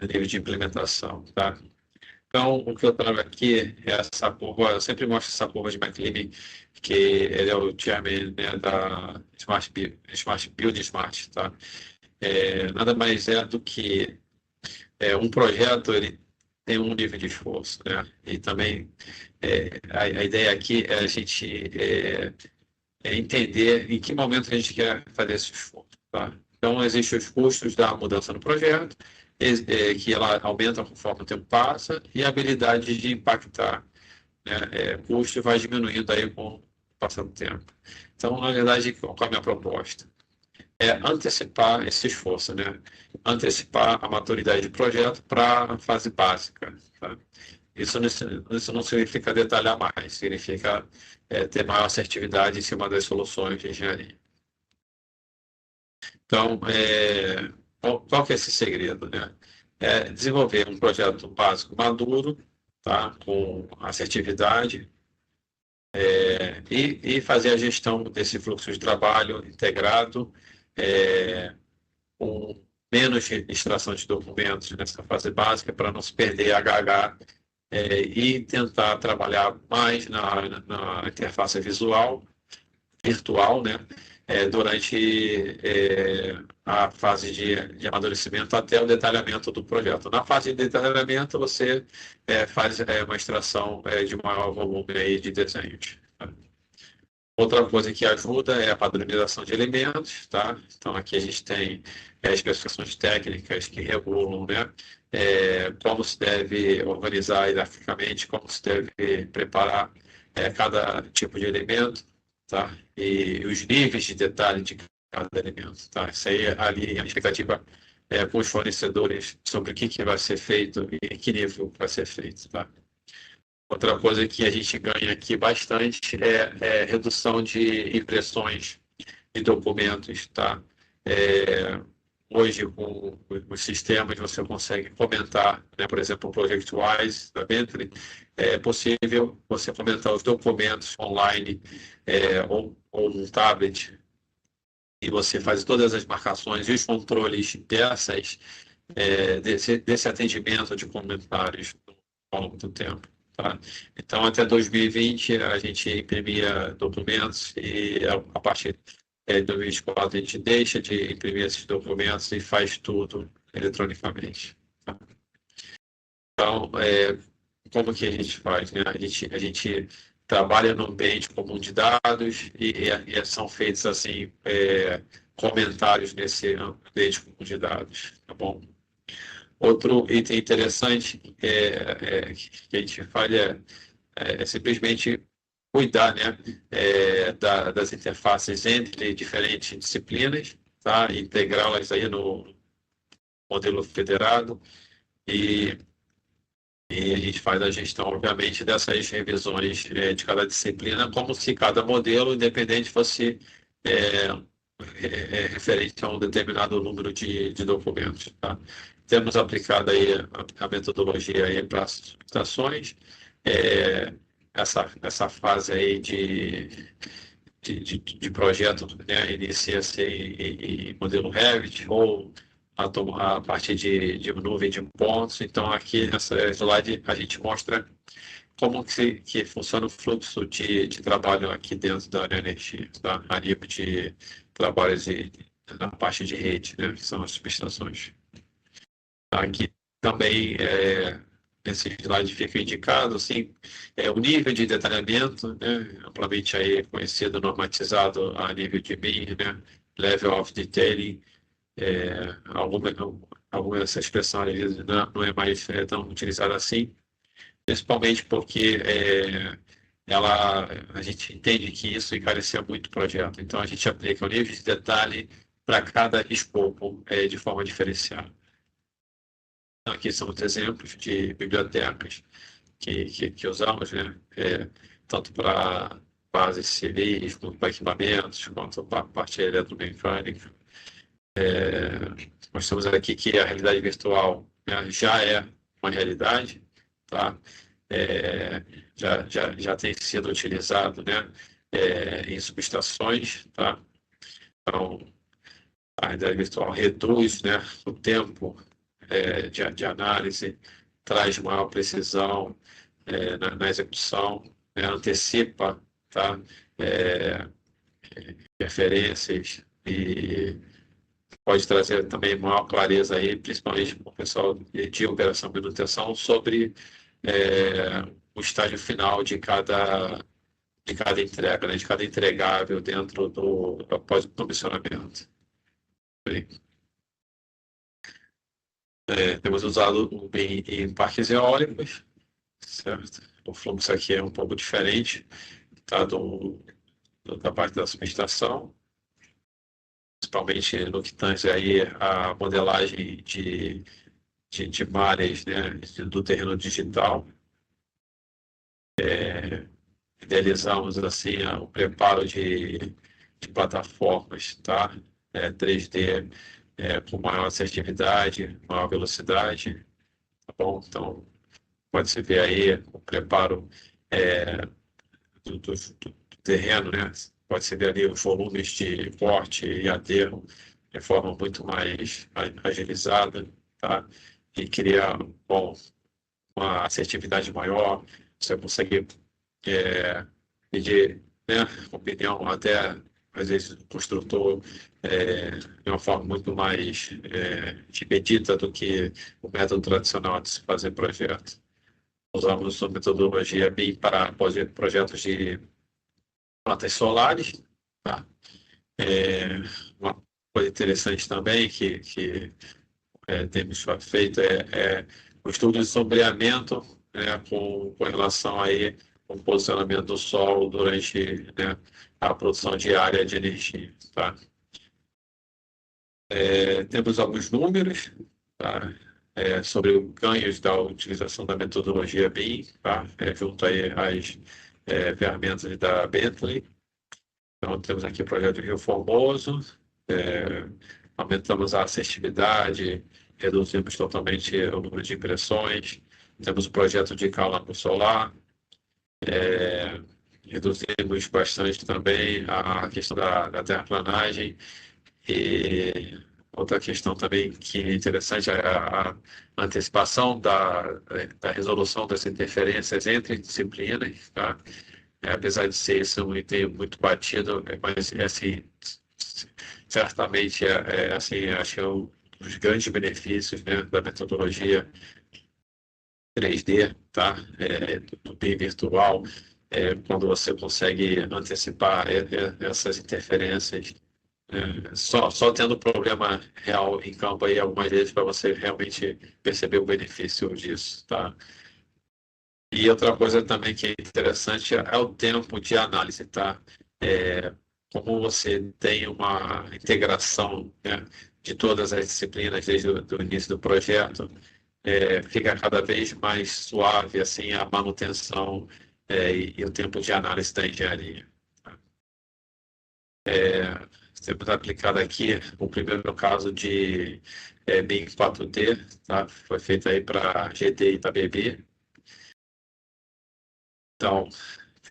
nível de implementação, tá? Então, o que eu trago aqui é essa curva, eu sempre mostro essa curva de McLean, que ele é o chairman, né, da Smart Build Smart, tá? Nada mais é do que um projeto, ele tem um nível de esforço, né? E também a ideia aqui é a gente entender em que momento a gente quer fazer esse esforço, tá? Então, existem os custos da mudança no projeto, que ela aumenta conforme o tempo passa, e a habilidade de impactar, né? Custo vai diminuindo aí com o passar do tempo. Então, na verdade, qual é a minha proposta? Antecipar esse esforço, né? Antecipar a maturidade do projeto para a fase básica. Tá? Isso não significa detalhar mais, significa ter maior assertividade em cima das soluções de engenharia. Então, qual que é esse segredo, né? Desenvolver um projeto básico maduro, tá? Com assertividade, e fazer a gestão desse fluxo de trabalho integrado, com menos extração de documentos nessa fase básica, para não se perder HH, e tentar trabalhar mais na interface visual, virtual, né? Durante a fase de amadurecimento até o detalhamento do projeto. Na fase de detalhamento, você faz uma extração de maior volume aí de desenhos. Tá? Outra coisa que ajuda é a padronização de elementos. Tá? Então, aqui a gente tem especificações técnicas que regulam, né, como se deve organizar hierarquicamente, como se deve preparar cada tipo de elemento. Tá? E os níveis de detalhe de cada elemento. Tá? Isso aí ali a expectativa com os fornecedores sobre o que vai ser feito e em que nível vai ser feito. Tá? Outra coisa que a gente ganha aqui bastante é redução de impressões de documentos, tá? Hoje, com os sistemas, você consegue comentar, né? Por exemplo, o ProjectWise da Bentley, é possível você comentar os documentos online ou no tablet, e você faz todas as marcações e os controles desse atendimento de comentários ao longo do tempo. Tá? Então, até 2020, a gente imprimia documentos e a partir de 2024 a gente deixa de imprimir esses documentos e faz tudo eletronicamente. Tá? Então, como que a gente faz? Né? A gente trabalha no ambiente comum de dados e são feitos assim comentários nesse ambiente comum de dados, tá bom? Outro item interessante que a gente faz é simplesmente cuidar, né, das interfaces entre diferentes disciplinas, tá? Integrá-las aí no modelo federado e a gente faz a gestão, obviamente, dessas revisões de cada disciplina, como se cada modelo, independente, fosse referente a um determinado número de documentos. Tá? Temos aplicado aí a metodologia para as subestações, essa fase aí de projeto, né, inicia-se em modelo Revit ou a partir de nuvem de pontos. Então, aqui nessa slide, a gente mostra como que funciona o fluxo de trabalho aqui dentro da energia, tá? A nível de trabalhos na parte de rede, né, que são as subestações. Aqui também, nesse slide fica indicado assim, o nível de detalhamento, né, amplamente aí conhecido, normatizado a nível de BIM, né, Level of Detailing. Alguma dessa expressão às vezes não é mais tão utilizada assim, principalmente porque a gente entende que isso encarecia muito o projeto. Então, a gente aplica o nível de detalhe para cada escopo de forma diferenciada. Aqui são os exemplos de bibliotecas que usamos, né? Tanto para bases civis, quanto para equipamentos, quanto para a parte eletromecânica. Nós temos aqui que a realidade virtual, né, já é uma realidade, tá? Já tem sido utilizado, né, em subestações, tá? Então, a realidade virtual reduz, né, o tempo de análise, traz maior precisão na execução, né, antecipa, tá? Referências e pode trazer também maior clareza aí, principalmente para o pessoal de operação e manutenção, sobre o estágio final de cada entrega, né, de cada entregável dentro do pós-comissionamento. Temos usado o BIM em parques eólicos, certo? O fluxo aqui é um pouco diferente, tá, da parte da subestação, principalmente no que tange aí a modelagem de malhas, né, do terreno digital. Idealizamos assim o preparo de plataformas, tá? 3D com maior assertividade, maior velocidade, tá bom? Então, pode-se ver aí o preparo do terreno, né? Pode-se ver ali os volumes de corte e aterro de forma muito mais agilizada, tá? E cria, uma assertividade maior. Você consegue pedir, né, opinião até, às vezes, do construtor de uma forma muito mais expedita do que o método tradicional de se fazer projeto. Usamos a metodologia BIM para projetos de plantas solares. Tá? Uma coisa interessante também que temos feito o estudo de sombreamento, né, com relação aí ao posicionamento do solo durante, né, a produção diária de energia. Tá? Temos alguns números, tá? sobre os ganhos da utilização da metodologia BIM, tá? Junto aí às ferramentas da Bentley. Então, temos aqui o projeto de Rio Formoso, aumentamos a assertividade, reduzimos totalmente o número de impressões, temos o projeto de Calango Solar, reduzimos bastante também a questão da terraplanagem, e outra questão também que é interessante é a antecipação da resolução das interferências entre disciplinas, tá? Apesar de ser isso um item muito batido, mas assim, certamente assim, acho que é um dos grandes benefícios, né, da metodologia 3D, tá? Do BIM virtual, quando você consegue antecipar essas interferências, só tendo problema real em campo aí algumas vezes para você realmente perceber o benefício disso, tá? E outra coisa também que é interessante é o tempo de análise, tá? Como você tem uma integração, né, de todas as disciplinas desde o início do projeto, fica cada vez mais suave assim a manutenção e o tempo de análise da engenharia. Temos aplicado aqui o primeiro caso de BIM 4D, tá? Foi feito aí para GD e Itabebê. Então,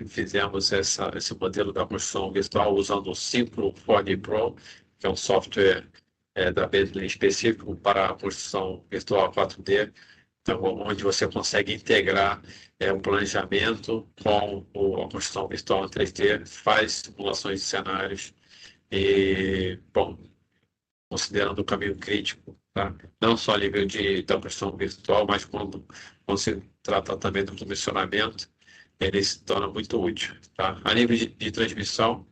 fizemos esse modelo da construção virtual usando o Simpro 4D Pro, que é um software da Bentley específico para a construção virtual 4D, então, onde você consegue integrar o planejamento com a construção virtual em 3D, faz simulações de cenários e, bom, considerando o caminho crítico, tá? Não só a nível da construção virtual, mas quando se trata também do comissionamento, ele se torna muito útil, tá? A nível de transmissão,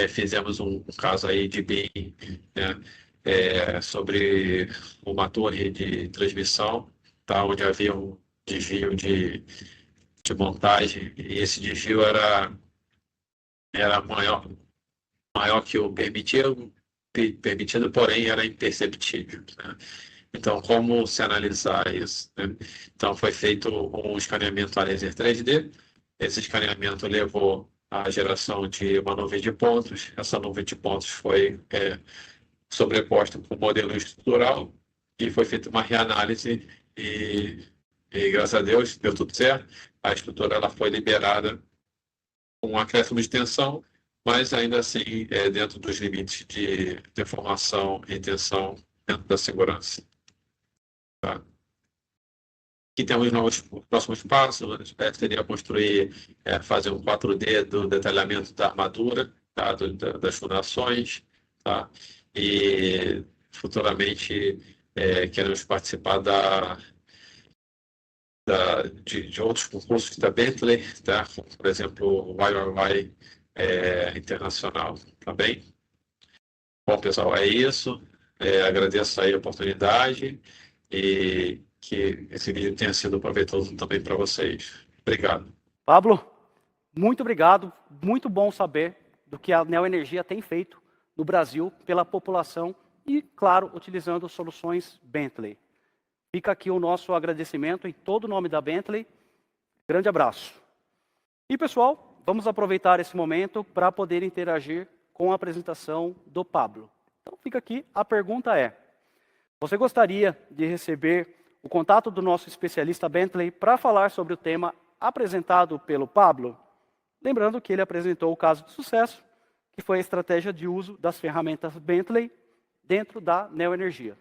fizemos um caso aí de BIM, né, sobre uma torre de transmissão, tá? Onde havia um desvio de montagem, e esse desvio era maior que o permitido, porém era imperceptível, né? Então, como se analisar isso, né? Então, foi feito um escaneamento a laser 3D. Esse escaneamento levou à geração de uma nuvem de pontos. Essa nuvem de pontos foi sobreposta com o modelo estrutural e foi feita uma reanálise e graças a Deus, deu tudo certo. A estrutura ela foi liberada com um acréscimo de tensão, mas ainda assim dentro dos limites de deformação e tensão dentro da segurança. Tá? Aqui temos os próximos passos, seria construir, fazer um 4D do detalhamento da armadura, tá? Das fundações, tá? E futuramente queremos participar de outros concursos da Bentley, tá? Como, por exemplo, o YYY Internacional, tá bem? Bom, pessoal, é isso. Agradeço aí a oportunidade e que esse vídeo tenha sido proveitoso também para vocês. Obrigado. Pablo, muito obrigado. Muito bom saber do que a Neoenergia tem feito no Brasil pela população e, claro, utilizando soluções Bentley. Fica aqui o nosso agradecimento em todo o nome da Bentley. Grande abraço. E, pessoal, vamos aproveitar esse momento para poder interagir com a apresentação do Pablo. Então, fica aqui, a pergunta você gostaria de receber o contato do nosso especialista Bentley para falar sobre o tema apresentado pelo Pablo? Lembrando que ele apresentou o caso de sucesso, que foi a estratégia de uso das ferramentas Bentley dentro da Neoenergia.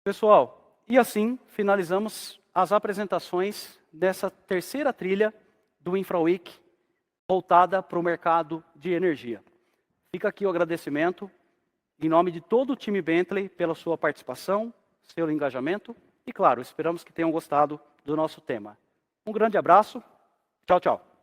Pessoal, e assim finalizamos as apresentações dessa terceira trilha do InfraWeek, voltada para o mercado de energia. Fica aqui o agradecimento, em nome de todo o time Bentley, pela sua participação, seu engajamento e, claro, esperamos que tenham gostado do nosso tema. Um grande abraço. Tchau, tchau.